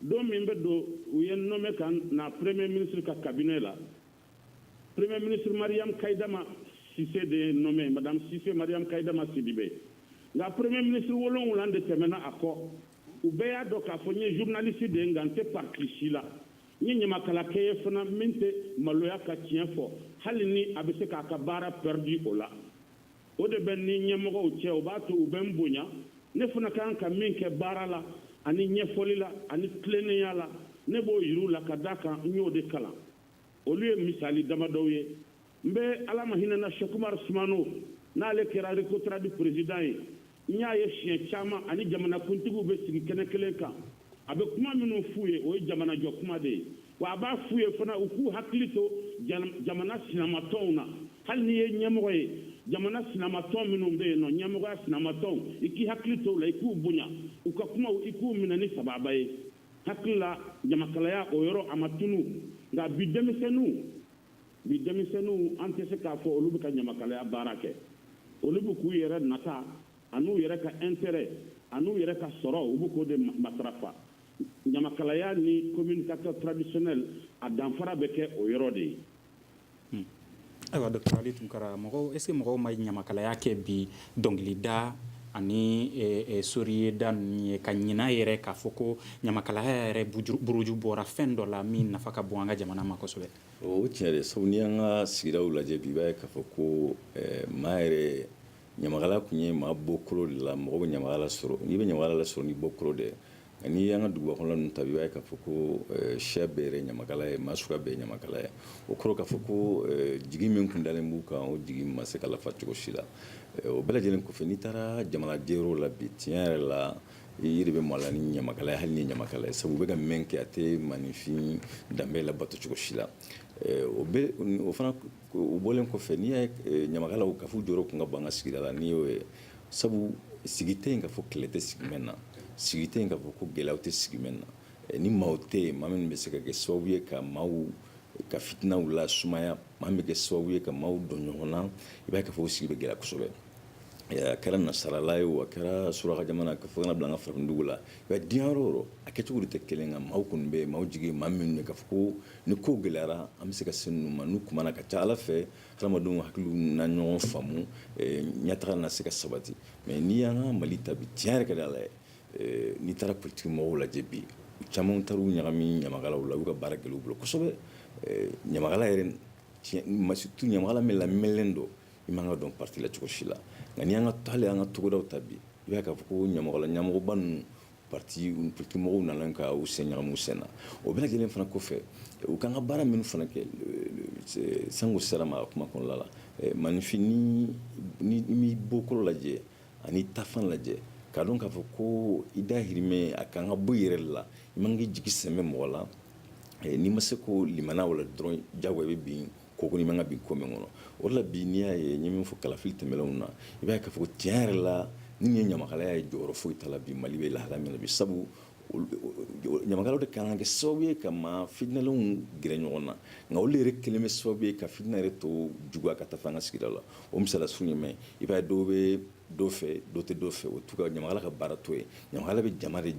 don min bɛ don u ye nommé ka na premier ministre ka cabinet la premier ministre Mariam Kaidama Sise de ye nommé madame Sise Mariam Kaidama Sidibe nka premier ministre wolonwula de tɛmɛna a kɔ u bɛɛ y'a dɔn k'a fɔ n ye journaliste de ye nka n tɛ parti si la ni ɲamakala kɛ fana min tɛ maloya ka tiɲɛ fɔ hali ni a bɛ se k'a ka baara perdu o la o de bɛ ni ɲɛmɔgɔw cɛ o b'a to u bɛ n bonya ne fana kan ka min kɛ baara la ani ɲɛfɔli la ani tilennenya la ne b'o yir'u la ka d'a kan n y'o de kalan olu ye misali damadɔw ye n bɛ ala ma hinɛna Sekumar Sumano n'ale kɛra recotrat du président ye n y'a ye siɲɛ caman ani jamanakuntigiw bɛ sigi kɛnɛ kelen kan a bɛ kuma minnu f'u ye o ye jamanajɔ kuma de ye wa a b'a f'u ye fana u k'u hakili to jamana sinamatɔnw na hali n'i ye ɲɛmɔgɔ ye jamana sinamatɔn minnu bɛ yen nɔ ɲɛmɔgɔya sinamatɔnw i k'i hakili to u la i k'u bonya u ka kumaw i k'u minɛ ni sababa ye hakili la ɲamakalaya o yɔrɔ a ma tunu nka bi denmisɛnninw an tɛ se k'a fɔ olu bɛ ka ɲamakalaya baara kɛ olu bɛ k'u yɛrɛ nata an'u yɛrɛ ka intérêt an'u yɛrɛ ka sɔrɔ u bɛ k'o de matarafa ɲamakalaya ni communicateur traditionnel a danfara bɛ kɛ o yɔrɔ de ye. Ayiwa Dr Ali Tunkara mɔgɔw est ce que mɔgɔw ma ɲamakalaya kɛ bi dɔnkilida ani soriyeda ninnu ye ka ɲina yɛrɛ k'a fɔ ko ɲamakalaya yɛrɛ buruju bɔra fɛn dɔ la min nafa ka bon an ka jamana ma kosɛbɛ. O tiɲɛ de sabu n'i y'an ka sigidaw lajɛ bi i b'a ye k'a fɔ ko maa yɛrɛ ɲamakala tun ye maa bɔkolo de la mɔgɔ bɛ ɲamakala sɔrɔ n'i bɛ ɲamakala sɔrɔ ni bɔkolo de n'i y'an ka duguba kɔnɔna ninnu ta i b'a ye k'a fɔ ko sɛ bɛɛ yɛrɛ ɲamakala ye maa suguya bɛɛ ye ɲamakala ye o kɔrɔ k'a fɔ ko jigi min kun dalen b'u kan o jigi ma se ka lafa cogo si la o bɛɛ lajɛlen kɔfɛ n'i taara jamanajɛyɔrɔ la bi tiɲɛ yɛrɛ la i yɛrɛ bɛ maloya ni ɲamakala ye hali ni ye ɲamakala ye sabu u bɛ ka mɛn kɛ a tɛ maninfin danbe labato cogo si la o fana o bɔlen kɔfɛ n'i y'a ye ɲamakalaw ka fɔ jɔyɔrɔ kun ka bon an ka sigida la n'i y'o ye sabu sigi tɛ yen k'a fɔ kɛlɛ tɛ sigi mɛn na sigi tɛ yen k'a fɔ ko gɛlɛyaw tɛ sigi mɛn na ni maaw tɛ yen maa minnu bɛ se ka kɛ sababu ye ka maaw ka fitinaw la sumaya maa min bɛ kɛ sababu ye ka maaw dɔn ɲɔgɔn na i b'a ye k'a fɔ o sigi bɛ gɛlɛya kosɛbɛ a kɛra nasarala ye o a kɛra suraka jamana ka fɔ kana bila an ka farafindugu la i b'a ye diɲɛ yɔrɔ o yɔrɔ a kɛcogo de tɛ kelen nka maaw kɔni bɛ yen maaw jigi maa minnu ye k'a fɔ ko ni ko gɛlɛyara an bɛ se ka se ninnu ma n'u kumana ka ca ala fɛ hadamadenw hakiliw na ɲɔgɔn faamu ɲɛtaga na se ka sabati mɛ n'i y'an ka mali ta bi tiɲɛ yɛrɛ ka di ala ye n'i taara politiki mɔgɔw lajɛ bi caman taara u ɲagami ɲamakalaw la u ka baara gɛlɛw bolo kosɛbɛ ɲamakala yɛrɛ surtout ɲamakala min lamɛnlen don i man ka dɔn parti la cogo si la nka n'i y'an ka hali an ka togodaw ta bi i b'a k'a fɔ ko ɲamɔgɔba ninnu parti politique mɔgɔw nana ka u sen ɲagamu sen na o bɛɛ lajɛlen fana kɔfɛ u kan ka baara minnu fana kɛ sango sera ma kuma kɔnɔna la maninfin ni m'i bɔkolo lajɛ ani tafan lajɛ k'a dɔn k'a fɔ ko i dahirimɛ a kan ka bɔ i yɛrɛ la i man k'i jigi sɛmɛ mɔgɔ la n'i ma se ko limana o la dɔrɔn jagoya i bɛ bin koko n'i man ka bin ko min kɔnɔ o de la bi n'i y'a ye n ye min fɔ kalafili tɛmɛlenw na i b'a ye k'a fɔ ko tiɲɛ yɛrɛ la ni ye ɲamakalaya ye jɔyɔrɔ foyi t'a la bi mali bɛ lahala min na bi sabu ɲamakalaw de kan ka kɛ sababu ye ka maa fitinalenw gɛrɛ ɲɔgɔn na nka olu yɛrɛ kelen bɛ sababu ye ka fitina yɛrɛ to juguya ka taa fɔ an ka sigida la o misala sun ye mɛn i b'a ye dɔw bɛ dɔ fɛ dɔ tɛ dɔ fɛ o t'u ka ɲamakala ka baara to ye ɲamakala bɛ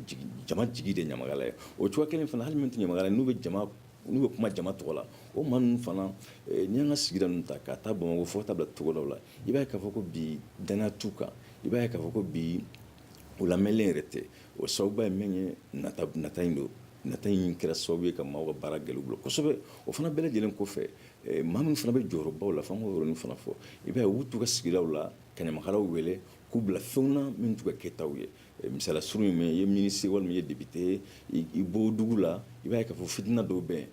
jama jigi de ɲamakala ye o cogoya kelen fana hali min tɛ ɲamakala ye n'u bɛ kuma jama tɔgɔ la o maa ninnu fana n'i y'an ka sigida ninnu ta ka taa bamakɔ fo ka taa bila togodaw la i b'a ye k'a fɔ ko bi danaya t'u kan i b'a ye k'a fɔ ko bi o lamɛnlen yɛrɛ tɛ o sababuba ye min ye nata in don nata in kɛra sababu ye ka maaw ka baara gɛlɛw bolo kosɛbɛ o fana bɛɛ lajɛlen kɔfɛ maa min fana bɛ jɔyɔrɔbaw la f'an k'o yɔrɔnin fana fɔ i b'a ye u t'u ka sigidaw la ka ɲamakalaw wele k'u bila fɛnw na min t'u ka kɛtaw ye misala surun ye min i ye minisiri walima i ye depite i bɔ dugu la i b'a ye k'a fɔ fitina dɔw bɛ yen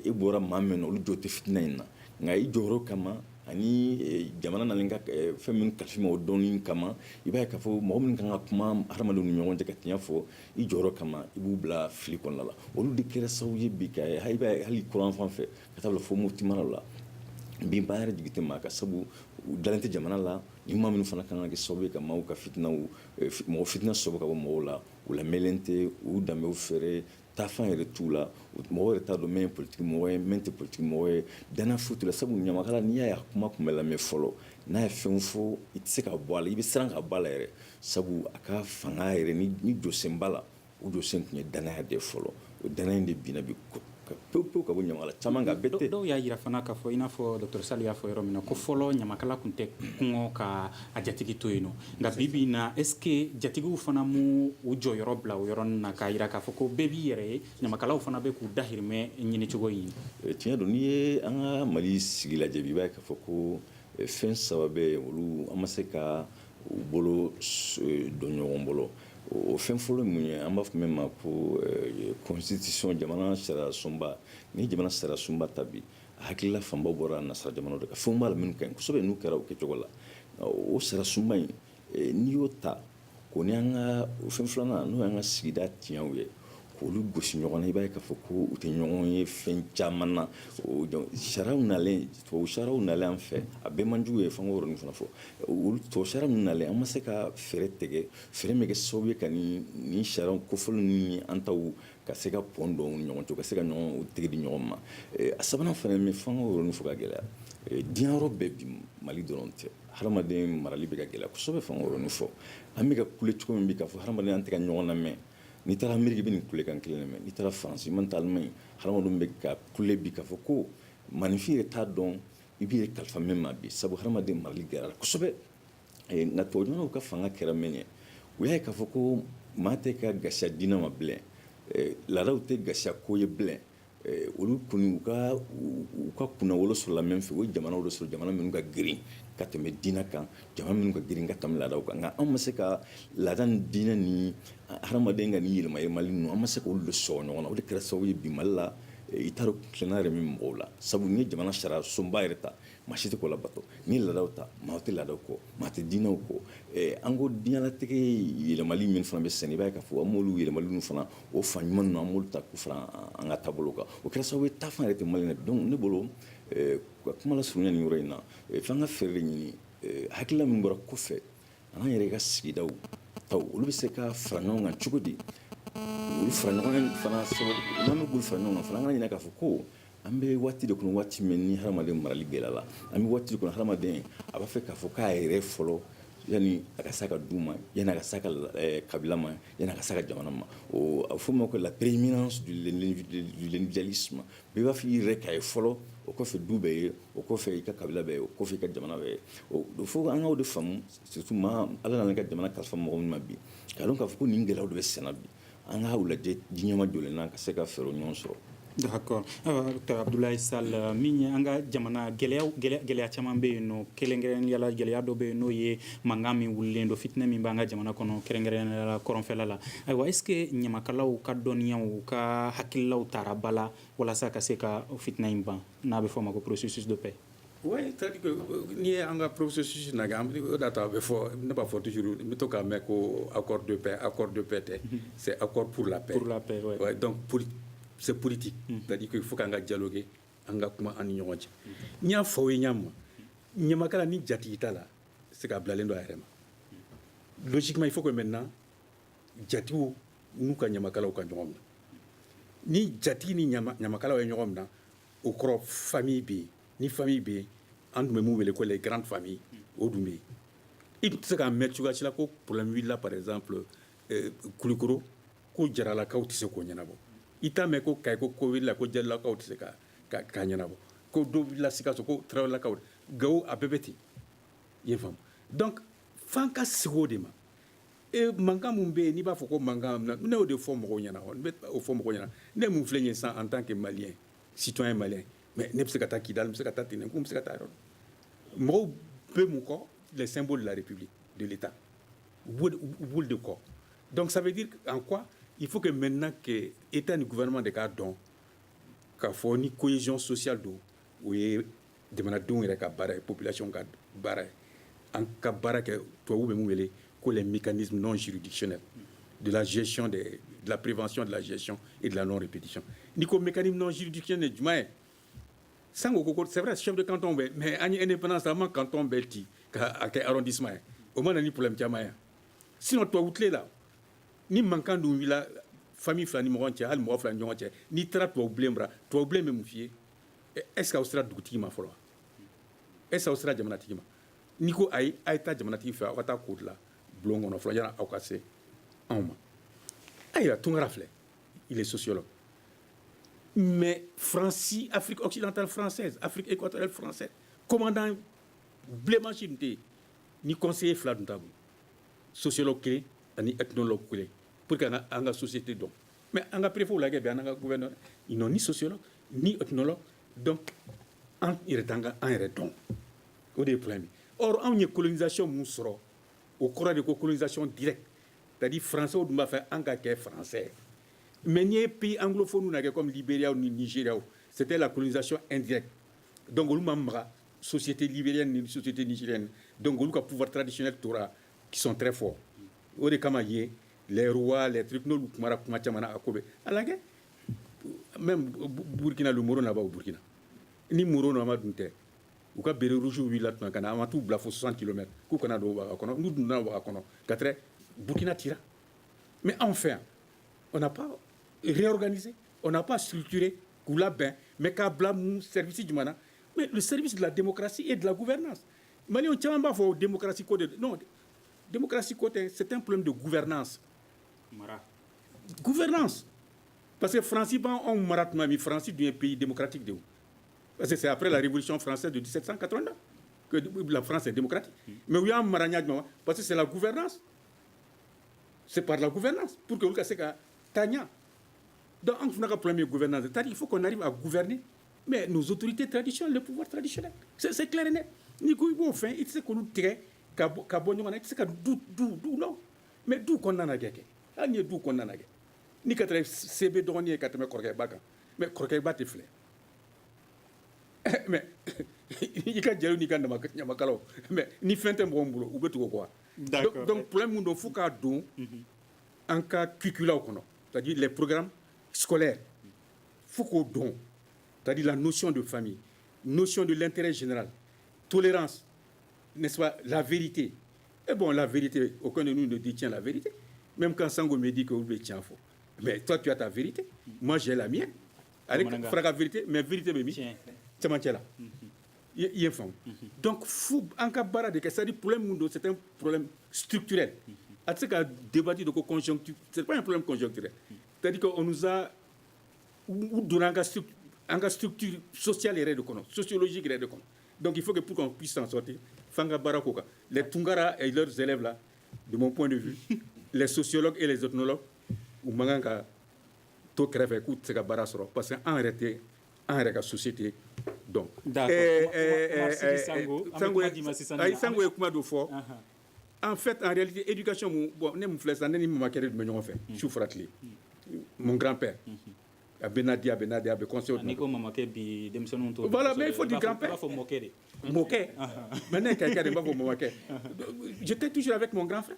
i bɔra maa min na olu jɔ tɛ fitina in na nka i jɔyɔrɔ kama ani jamana nalen ka fɛn min kalifi ma o dɔnni kama i b'a ye k'a fɔ mɔgɔ minnu kan ka kuma hadamadenw ni ɲɔgɔn cɛ ka tiɲɛ fɔ i jɔyɔrɔ kama i b'u bila fili kɔnɔna la olu de kɛra sababu ye bi ka i b'a ye hali kuran fan fɛ ka taa bila fo moti mara la bi ba yɛrɛ jigi tɛ maa ka sabu u dalen tɛ jamana la ni maa minnu fana kan ka kɛ sababu ye ka maaw ka fitinaw mɔgɔ fitina sɔrɔ ka bɔ mɔgɔw la u lamɛnlen tɛ u danbew fɛrɛ taafan yɛrɛ t'u la mɔgɔ yɛrɛ t'a dɔn min ye politiki mɔgɔ ye min tɛ politiki mɔgɔ ye danaya foyi t'u la sabu ɲamakala n'i y'a ye a kuma kun bɛ lamɛn fɔlɔ n'a ye fɛn fɔ i tɛ se ka bɔ a la i bɛ siran ka bɔ a la yɛrɛ sabu a ka fanga yɛrɛ ni jɔsen b'a la o jɔsen tun ye danaya de fɔlɔ o danaya in de binna bi pewu ka bɔ ɲamakala caman ka bɛɛ tɛ dɔw y'a yira fana k'a fɔ i n'a fɔ dr sali y'a fɔ yɔrɔ min na ko fɔlɔ ɲamakala kun tɛ kɔngɔ ka a jatigi to yen nɔ nka bibi in na est ce que jatigiw fana mu u jɔyɔrɔ bila o yɔrɔnin na k'a yira k'a fɔ ko bɛɛ b'i yɛrɛ ye ɲamakalaw fana bɛ k'u dahirimɛ ɲini cogo in tiɲɛ don n'i ye an ka mali sigi lajɛ bi i b'a ye k'a fɔ ko fɛn saba bɛ olu an ma se ka u bolo don ɲɔgɔn bolo o fɛn fɔlɔ mun ye an b'a fɔ min ma ko constitution jamana sariya sunba ni jamana sariya sunba ta bi a hakilila fanba bɔra nasara jamana de kan fɛnw b'a la minnu ka ɲi kosɛbɛ n'u kɛra o kɛcogo la o sariya sunba in n'i y'o ta ko ni an ka fɛn filanan n'o y'an ka sigida tiɲɛw ye k'olu gosi ɲɔgɔn na i b'a ye k'a fɔ ko u tɛ ɲɔgɔn ye fɛn caman na sariyaw nalen tubabu sariyaw nalen an fɛ a bɛɛ man jugu ye f'an k'o yɔrɔnin fana fɔ olu tubabu sariya ninnu nalen an ma se ka fɛɛrɛ tigɛ fɛɛrɛ min bɛ kɛ sababu ye ka ni sariyaw kofɔlen ni an taw ka se ka pɔn don u ɲɔgɔn cɛ ka se ka ɲɔgɔn tɛgɛ di ɲɔgɔn ma a sabanan fana ye min f'an k'o yɔrɔnin fɔ ka gɛlɛya diɲɛ yɔrɔ bɛɛ bi mali dɔrɔn tɛ hadamaden marali bɛ ka gɛlɛya kosɛbɛ f'an k'o yɔrɔnin fɔ an bɛ ka kule cogo min bi k'a fɔ hadamaden an tɛ ka ɲɔgɔn lamɛn n'i taara ameriki i bɛ nin kulekan kelen lamɛn n'i taara faransi i man taa alimɛɲi hadamadenw bɛ ka kule bi k'a fɔ ko maninfin yɛrɛ t'a dɔn i b'i yɛrɛ kalifa min ma bi sabu hadamaden marali gɛlɛyara kosɛbɛ nka tubabu jamanaw ka fanga kɛra min ye u y'a ye k'a fɔ ko maa tɛ ka gasiya diinɛ ma bilen laadaw tɛ gasiya ko ye bilen olu kɔni u ka kunnawolo sɔrɔla min fɛ o ye jamanaw de sɔrɔ jamana minnu ka girin ka tɛmɛ diinɛ kan jamana minnu ka girin ka tɛmɛ laadaw kan nka an ma se ka laada ni diinɛ ni hadamaden ka ni yɛlɛma yɛlɛmali ninnu an ma se k'olu de sɔrɔ ɲɔgɔn na o de kɛra sababu ye bi mali la i t'a dɔn tilenna yɛrɛ min mɔgɔw la sabu ni ye jamana sariya sonba yɛrɛ ta maa si tɛ k'o labato ni ye laadaw ta maa tɛ laadaw kɔ maa tɛ diinɛw kɔ an ko diɲɛlatigɛ yɛlɛmali min fana bɛ sɛnɛ i b'a ye k'a fɔ an m'olu yɛlɛmali ninnu fana o fan ɲuman ninnu an m'olu ta k'u fara an ka taabolo kan o kɛra sababu ye taafan yɛrɛ tɛ mali la donc ne bolo ka kuma lasurunya nin yɔrɔ in na f'an ka fɛɛrɛ de ɲini hakilila min bɔra kɔfɛ an yɛrɛ ka sigidaw taw olu bɛ se ka fara ɲɔgɔn kan cogo di olu fara ɲɔgɔn fana sababu n'an bɛ bolo fara ɲɔgɔn kan fana an ka ɲina k'a fɔ ko an bɛ waati de kɔnɔ waati min ni hadamaden marali gɛlɛyara an bɛ waati de kɔnɔ hadamaden a b'a fɛ k'a fɔ k'a yɛrɛ fɔlɔ yani a ka se ka du ma yani a ka se ka kabila ma yani a ka se ka jamana ma a bɛ fɔ o ma ko la prééminence du l'individualisme bɛɛ b'a fɔ i yɛrɛ k'a ye fɔlɔ o kɔfɛ du bɛ ye o kɔfɛ i ka kabila bɛ ye o kɔfɛ i ka jamana bɛ ye fo an k'o de faamu surtout ala nana ka jamana kalifa mɔgɔ min ma bi k'a dɔn k'a fɔ ko nin gɛlɛyaw de bɛ senna bi an k'a lajɛ diɲɛma jɔlen na ka se ka fɛɛrɛ ɲɔgɔn sɔrɔ. D'accord. Dr Abdoulaye Sall min ye an ka jamana gɛlɛya caman bɛ yen nɔ kɛrɛnkɛrɛnnenya gɛlɛya dɔ bɛ yen n'o ye mankan min wulilen don fitinɛ min b'an ka jamana kɔnɔ kɛrɛnkɛrɛnnenya la kɔrɔnfɛla la ayiwa est ce que ɲamakalaw ka dɔnniyaw ka hakililaw taara ba la walasa ka se ka fitinɛ in ban n'a bɛ fɔ o ma ko processus de paix. Oui, c'est-à-dire que n'i ye an ka processus nagɛ o de y'a a bɛ fɔ ne b'a fɔ toujours n bɛ to k'a mɛn ko accord de paix tɛ c'est accord pour la paix. Pour la paix, oui. Ouais, donc c'est politique. C'est-à-dire qu'il faut qu'an ka dialoguer an ka kuma an ni ɲɔgɔn cɛ n y'a fɔ aw ye ɲa ma ɲamakala ni jatigi t'a la c'est ka bilalen don a yɛrɛ ma logiquement il faut que maintenant jatigiw n'u ka ɲamakalaw ka ɲɔgɔn minɛ ni jatigi ni ɲamakalaw ye ɲɔgɔn minɛ o kɔrɔ famille bɛ yen ni famille bɛ yen an tun bɛ mun wele ko les grandes familles o dun bɛ yen i tɛ se k'a mɛn cogoya si la ko problème wulila par exemple Kulikoro ko jaralakaw tɛ se k'o ɲɛnabɔ i t'a mɛn ko kayi ko wulila ko jalilakaw tɛ se k'a ɲɛnabɔ ko dɔ wulila Sikaso ko tarawelelakaw Gawo a bɛɛ bɛ ten i ye faamu donc f'an ka segin o de ma mankan mun bɛ yen n'i b'a fɔ ko mankan ne y'o de fɔ mɔgɔw ɲɛna n bɛ o fɔ mɔgɔw ɲɛna ne mun filɛ nin ye sisan en tant que malien citoyen malien mais ne bɛ se ka taa Kidal n bɛ se ka taa Tɛnɛkun n bɛ se ka taa yɔrɔ mɔgɔw bɛ mun kɔ les symboles de la République de l'État wuli de kɔ donc ça veut dire en quoi il faut que maintenant que État ni gouvernement de k'a dɔn k'a fɔ ni cohésion sociale don o ye jamanadenw yɛrɛ ka baara ye population ka baara ye an ka baara kɛ tubabuw bɛ mun wele ko les mécanismes non juridictionnels de la gestion de la prévention de la gestion et de la non répétition ni ko mécanisme non juridictionnel jumɛn ye sango ko c'est vrai chef de canton bɛ mais an ye indépendance an ma canton bɛɛ ci k'a kɛ arrondissement ye o ma na ni problème caman ye sinon tubabu tile la ni mankan dun wulila famille fila ni ɲɔgɔn cɛ hali mɔgɔ fila ni ɲɔgɔn cɛ n'i taara tubabu bilen bara tubabu bilen bɛ mun f'i ye est ce que aw sera dugutigi ma fɔlɔ est ce que aw sera jamanatigi ma n'i ko ayi a ye taa jamanatigi fɛ aw ka taa ko dilan bulon kɔnɔ fɔlɔ yanni aw ka se anw ma ayiwa Tunkara filɛ il est sociologue mais France, Afrique occidentale française, Afrique équatoriale française, commandant Blémanchimté, ni conseiller Fladuntabou, sociologue clé, ni ethnologue clé, pour qu'on ait une société donc. Mais on a préféré la guerre, on a gouverneur, ils n'ont ni sociologue, ni ethnologue, donc en iretanga, en ireton. Au problème. Or, on a une colonisation moussoro, au cours de la colonisation directe, c'est-à-dire français ou de faire un gars français. Mais il y a des pays anglophones comme Libéria ou Nigeria, c'était la colonisation indirecte. Donc, on a société libérienne et société nigérienne. Donc, on a pouvoir traditionnel qui sont très forts. On a les rois, les trucs, nous, même Burkina, le Moro n'a pas au Burkina. Ni Moro n'a pas d'unité. Ou ka bere rouge ou là dans kana amatu blafo 60 km ku kana do ba kono nous na ba kono katre Burkina tira. Mais enfin on n'a pas réorganisé, on n'a pas structuré Koula ben mais ka blâme service du mana mais le service de la démocratie et de la gouvernance. Mali on tient pas faut démocratie côté non démocratie côté c'est un problème de gouvernance. Mara. Gouvernance parce que France on marat mami France est un pays démocratique de où. Parce que c'est après la Révolution française de 1789 que la France est démocratique. Mais oui, parce que c'est la gouvernance. C'est par la gouvernance. Pour que vous cassez Tania. Donc, on a un problème de gouvernance. C'est-à-dire qu'il faut qu'on arrive à gouverner. Mais nos autorités traditionnelles, le pouvoir traditionnel, c'est clair et net. Ni quoi, bon, enfin, il sait qu'on nous tire, non. Mais d'où qu'on en a gagné? D'où qu'on en a gagné? Ni qu'à CB d'Ornier et qu'à te mettre mais Korkeba te fleur. Mais il y a des gens mais ni fait un bon boulot ou beto quoi. Donc problème nous faut qu'à don en cas curricula c'est-à-dire les programmes scolaires faut qu'on don c'est-à-dire la notion de famille, notion de l'intérêt général, tolérance, n'est-ce pas, la vérité. Et bon la vérité aucun de nous ne détient la vérité même quand Sango me dit que vous le tient faux. Mais toi tu as ta vérité, moi j'ai la mienne. Avec la vérité, mais vérité même. C'est là. Il y a fond. Donc, en cas de c'est-à-dire problème c'est un problème structurel. Ce qu'on a débattu de conjoncture, ce n'est pas un problème conjoncturel. C'est-à-dire qu'on nous a donné une structure sociale et sociologique et donc il faut que pour qu'on puisse s'en sortir, Fanga Barakoka, les Tungara et leurs élèves là, de mon point de vue, les sociologues et les ethnologues, ou Manganga, tout crève écoute, c'est parce qu'en réalité, en la société donc en fait en réalité éducation bon ne me flesse ne me makere de me fait choufratli mon grand-père Benadia be conseil voilà mais il faut du grand-père moquer maintenant quelqu'un de pas pour moquer j'étais toujours avec mon grand frère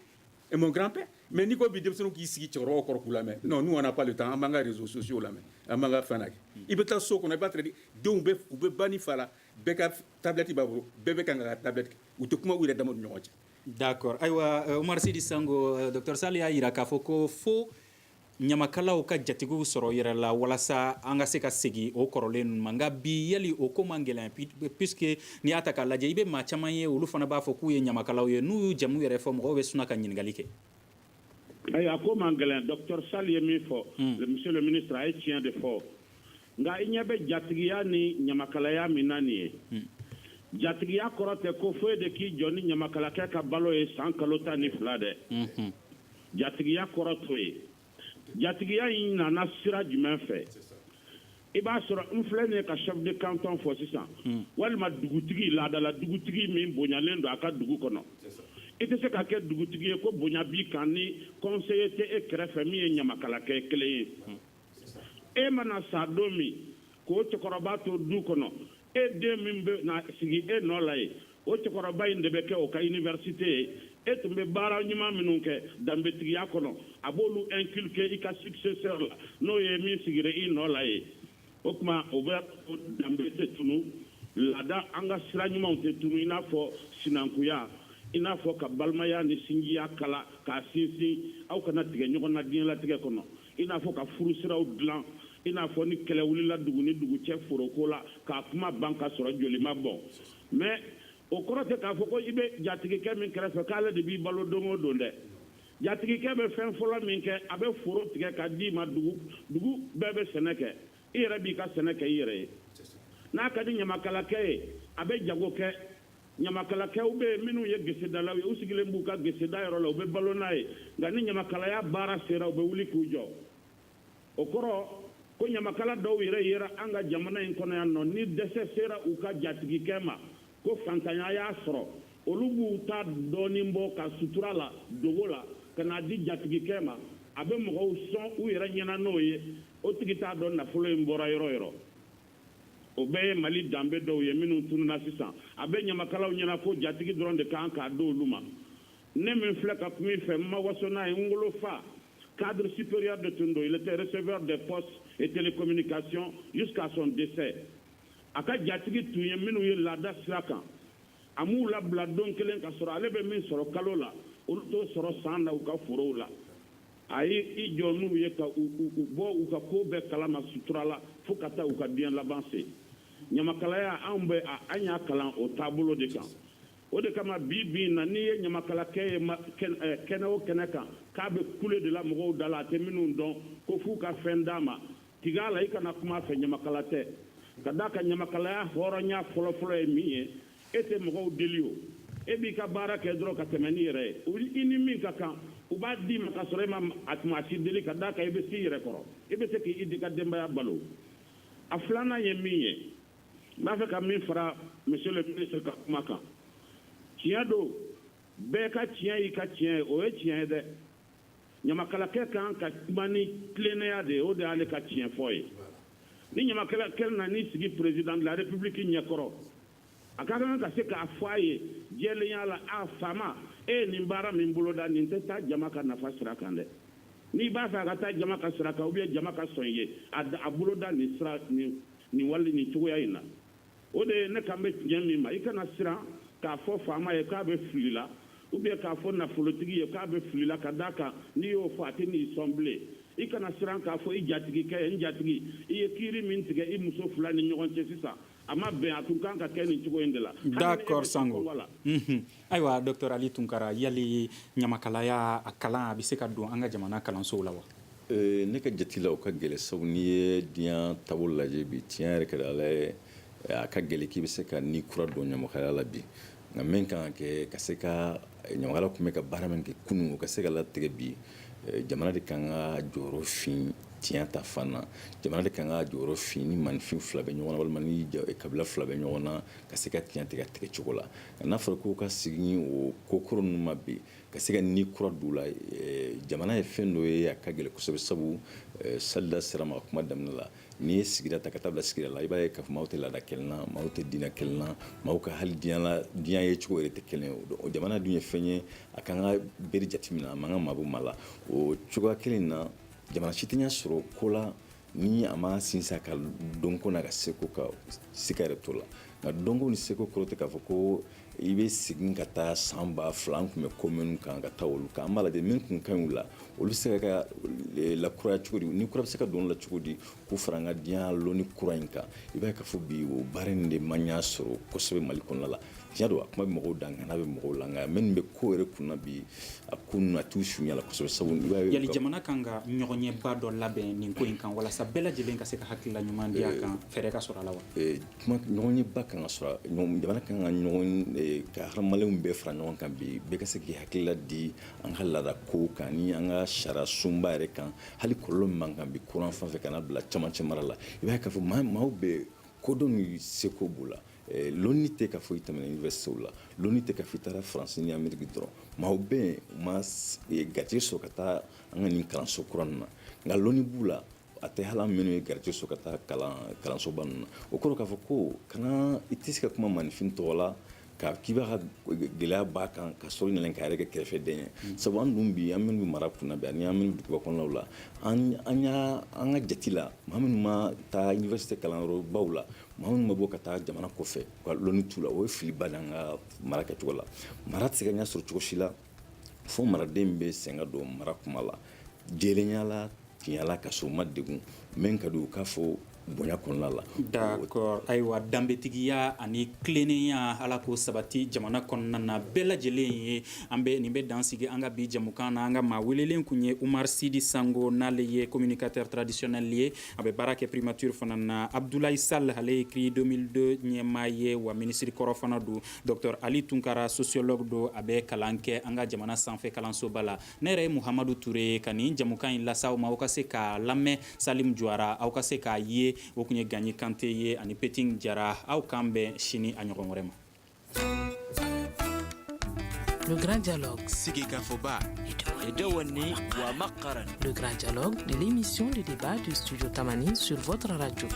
et mon grand-père mais Nico Bidemson qui s'y tire au corps là mais non nous on n'a pas le temps à manga réseaux sociaux là mais à manga fanak il peut être qu'on n'est pas très donc ou be bani fala beka tablette babro bébé kanga tablette ou te kuma wire damo ñoo ci d'accord aywa Omar Sidi Sango docteur Salia ira ka foko fo nyamakalaw ka jatigu soro yɛrɛ la walasa an ka se ka segi o kɔrɔlen ninnu ma nka bi yali o ko man gɛlɛn puisque n'i y'a ta k'a lajɛ i bɛ maa caman ye olu fana b'a fɔ k'u ye ɲamakalaw ye n'u y'u jamu yɛrɛ fɔ mɔgɔw bɛ suna ka ɲininkali kɛ. ayiwa ko man gɛlɛn docteur Sall ye min fɔ monsieur le ministre a ye tiɲɛ de fɔ nka i ɲɛ bɛ jatigiya ni ɲamakalaya min na nin ye jatigiya kɔrɔ tɛ ko foyi de k'i jɔ ni ɲamakalakɛ ka balo ye san kalo 12 dɛ jatigiya kɔrɔ t'o ye jatigiya in nana sira jumɛn fɛ i b'a sɔrɔ n filɛ nin ye ka chef de canton fɔ sisan walima dugutigi laadala dugutigi min bonyalen don a ka dugu kɔnɔ i tɛ se ka kɛ dugutigi ye ko bonya b'i kan ni conseiller tɛ e kɛrɛfɛ min ye ɲamakalakɛ kelen ye e mana sa don min k'o cɛkɔrɔba to du kɔnɔ e den min bɛ na sigi e nɔ la ye o cɛkɔrɔba in de bɛ kɛ o ka université ye e tun bɛ baara ɲuman minnu kɛ danbetigiya kɔnɔ a b'olu inculquer i ka successeur la n'o ye min sigira i nɔ la ye o tuma o bɛ danbe tɛ tunu laada an ka sira ɲumanw tɛ tunu i n'a fɔ sinankuya i n'a fɔ ka balimaya ni sinjiya kala k'a sinsin aw kana tigɛ ɲɔgɔn na diɲɛlatigɛ kɔnɔ i n'a fɔ ka furusiraw dilan i n'a fɔ ni kɛlɛ wulila dugu ni dugu cɛ foroko la k'a kuma ban ka sɔrɔ joli ma bɔn mais o kɔrɔ tɛ k'a fɔ ko i bɛ jatigikɛ min kɛrɛfɛ k'ale de b'i balo don o don dɛ jatigikɛ bɛ fɛn fɔlɔ min kɛ a bɛ foro tigɛ ka d'i ma dugu bɛɛ bɛ sɛnɛ kɛ i yɛrɛ b'i ka sɛnɛ kɛ i yɛrɛ ye n'a ka di ɲamakalakɛ ye a bɛ jago kɛ ɲamakalakɛw bɛ yen minnu ye gesedalaw ye u sigilen b'u ka geseda yɔrɔ la u bɛ balo n'a ye nka ni ɲamakalaya baara sera u bɛ wuli k'u jɔ o kɔrɔ ko ɲamakala dɔw yɛrɛ yera an ka jamana in kɔnɔ yan nɔ ni dɛsɛ sera u ka jatigikɛ ma ko fantanya y'a sɔrɔ olu b'u ta dɔɔnin bɔ ka sutura la dogo la ka n'a di jatigikɛ ma a bɛ mɔgɔw sɔn u yɛrɛ ɲɛna n'o ye o tigi t'a dɔn nafolo in bɔra yɔrɔ yɔrɔ o bɛɛ ye mali danbe dɔw ye minnu tununa sisan a bɛ ɲamakalaw ɲɛna ko jatigi dɔrɔn de kan k'a di olu ma ne min filɛ ka kuma i fɛ n ma waso n'a ye n wolo fa cadre supérieur de Tundo, il était receveur des postes et télécommunications jusqu'à son décès. A ka jatigi tun ye minnu ye laada sira kan a m'u labila don kelen ka sɔrɔ ale bɛ min sɔrɔ kalo la olu t'o sɔrɔ san na u ka forow la a ye i jɔ n'u ye ka u bɔ u ka ko bɛɛ kalama sutura la fo ka taa u ka diɲɛ laban se ɲamakalaya an y'a kalan o taabolo de kan o de kama bi na n'i ye ɲamakalakɛ ye kɛnɛ o kɛnɛ kan k'a bɛ kule de la mɔgɔw da la a tɛ minnu dɔn ko f'u ka fɛn d'a ma tigɛ la i kana kuma fɛ ɲamakala tɛ ka d'a kan ɲamakalaya hɔrɔnya fɔlɔfɔlɔ ye min ye e tɛ mɔgɔw deli o e b'i ka baara kɛ dɔrɔn ka tɛmɛ n'i yɛrɛ ye i ni min ka kan u b'a d'i ma ka sɔrɔ e ma a tuma si deli ka d'a kan i bɛ s'i yɛrɛ kɔrɔ i bɛ se k'i di ka denbaya balo a filanan ye min ye n b'a fɛ ka min fara monsieur le ministre ka kuma kan tiɲɛ don bɛɛ ka tiɲɛ y'i ka tiɲɛ ye o ye tiɲɛ ye dɛ ɲamakalakɛ kan ka kuma ni tilennenya de ye o de y'ale ka tiɲɛ fɔ ye ni ɲamakalakɛ na n'i sigi président de la république ɲɛkɔrɔ a ka kan ka se k'a fɔ a ye jɛlenya la a faama e ye nin baara min boloda nin tɛ taa jama ka nafa sira kan dɛ n'i b'a fɛ a ka taa jama ka sira kan ou bien jama ka sɔn i ye a boloda nin sira nin wali nin cogoya in na o de ye ne kan bɛ tiɲɛ min ma i kana siran k'a fɔ faama ye k'a bɛ fili la ou bien k'a fɔ nafolotigi ye k'a bɛ fili la ka d'a kan n'i y'o fɔ a tɛ n'i sɔn bilen i kana siran k'a fɔ i jatigikɛ ye n jatigi i ye kiiri min tigɛ i muso fila ni ɲɔgɔn cɛ sisan a ma bɛn a tun kan ka kɛ nin cogo in de la. D'accord Sango. Ayiwa Dr Ali Tunkara yali ɲamakalaya a kalan a bɛ se ka don an ka jamana kalansow la wa? Ne ka jati la o ka gɛlɛn sabu n'i ye diɲɛ taabolo lajɛ bi tiɲɛ yɛrɛ ka di Ala ye a ka gɛlɛn k'i bɛ se ka ni kura don ɲamakalaya la bi nka min kan ka kɛ ka se ka ɲamakala tun bɛ ka baara min kɛ kunun o ka se ka latigɛ bi jamana de kan ka jɔyɔrɔ fin tiɲɛ ta fan na jamana de kan ka jɔyɔrɔ fin ni maninfin fila bɛ ɲɔgɔn na walima ni kabila fila bɛ ɲɔgɔn na ka se ka tiɲɛ tigɛ cogo la n'a fɔra ko ka sigi o kokoro ninnu ma bi ka se ka ni kura don la jamana ye fɛn dɔ ye a ka gɛlɛn kosɛbɛ sabu salida sera ma kuma daminɛ la n'i ye sigida ta ka taa bila sigida la i b'a ye k'a fɔ maaw tɛ laada kelen na maaw tɛ diinɛ kelen na maaw ka hali diɲɛ ye cogo yɛrɛ tɛ kelen ye o jamana dun ye fɛn ye a kan ka bere jateminɛ a man ka maabɔ maa la o cogoya kelen na jamana si tɛ ɲɛ sɔrɔ ko la ni a ma sinsin a ka dɔnko n'a ka seko ka sika yɛrɛ to la nka dɔnko ni seko kɔrɔ tɛ k'a fɔ ko i bɛ segin ka taa san 2000 an tun bɛ ko minnu kan ka taa olu kan an b'a lajɛ min tun ka ɲi u la olu bɛ se ka lakuraya cogo di ni kura bɛ se ka don la cogo di k'u fara an ka diɲɛ lɔnni kura in kan i b'a ye k'a fɔ bi o baara in de ma ɲɛ sɔrɔ kosɛbɛ mali kɔnɔna la tiɲɛ don a kuma bɛ mɔgɔw da ŋana bɛ mɔgɔw la nka minnu bɛ ko yɛrɛ kunna bi a ko ninnu a t'u sunya la kosɛbɛ sabu i b'a ye yali jamana kan ka ɲɔgɔnɲɛba dɔ labɛn nin ko in kan walasa bɛɛ lajɛlen ka se ka hakilila ɲuman di a kan fɛɛrɛ ka sɔrɔ a la wa kuma ɲɔgɔnɲɛba kan ka sɔrɔ jamana kan ka ɲɔgɔn ka hadamadenw bɛɛ fara ɲɔgɔn kan bi bɛɛ ka se k'i hakilila di an ka laada kow kan ni an ka sariya sunba yɛrɛ kan hali kɔlɔlɔ min man kan bi kuran fan fɛ ka na bila camancɛ mara la i b'a ye k'a fɔ maaw bɛ kodɔn ni seko b'o la loni tɛ k'a fɔ i tɛmɛna universitéw la loni tɛ k'a fɔ i taara faransi ni ameriki dɔrɔn maaw bɛ yen u ma garijɛgɛ sɔrɔ ka taa an ka nin kalanso kura ninnu na nka loni b'u la a tɛ hali an minnu ye garijɛgɛ sɔrɔ ka taa kalansoba ninnu na o kɔrɔ k'a fɔ ko kana i tɛ se ka kuma maninfin tɔgɔ la k'i b'a ka gɛlɛya b'a kan ka sɔrɔ ɲɛnɛ ka yɛrɛ kɛ kɛrɛfɛden ye sabu an dun bi an minnu bɛ mara kunna bi ani an minnu duguba kɔnɔnaw la an ka jate la maa minnu ma taa université kalanyɔrɔbaw la maa minnu ma bɔ ka taa jamana kɔfɛ ka lɔnni t'u la o ye filiba de an ka mara kɛcogo la mara tɛ se ka ɲɛ sɔrɔ cogo si la fo maraden bɛ sen ka don mara kuma la jɛlenya la tiɲɛ la ka sɔrɔ u ma degun min ka di u k'a fɔ bonya kɔnɔna la. D'accord. Ayiwa danbetigiya ani kilennenya ala ko sabati jamana kɔnɔna na bɛɛ lajɛlen ye an bɛ nin bɛ dansigi an ka bi jamukan na an ka maa welelen kun ye Umar Sidi Sango n'ale ye communicateur traditionnel ye a bɛ baara kɛ primature fana na Abdoulaye Sall ale ye CRI 2002 ɲɛmaa ye wa ministre kɔrɔ fana don Dr Ali Tunkara sociologue don a bɛ kalan kɛ an ka jamana sanfɛ kalansoba la ne yɛrɛ ye Muhamadu Ture ka nin jamukan in lasa aw ma aw ka se k'a lamɛn Salim Jwara aw ka se k'a ye o kun ye Gagné Kanté ye ani Peting Jara aw kan bɛn sini a ɲɔgɔn wɛrɛ ma. Le grand dialogue. Le grand dialogue de l'émission de débat du studio Tamani sur votre radio.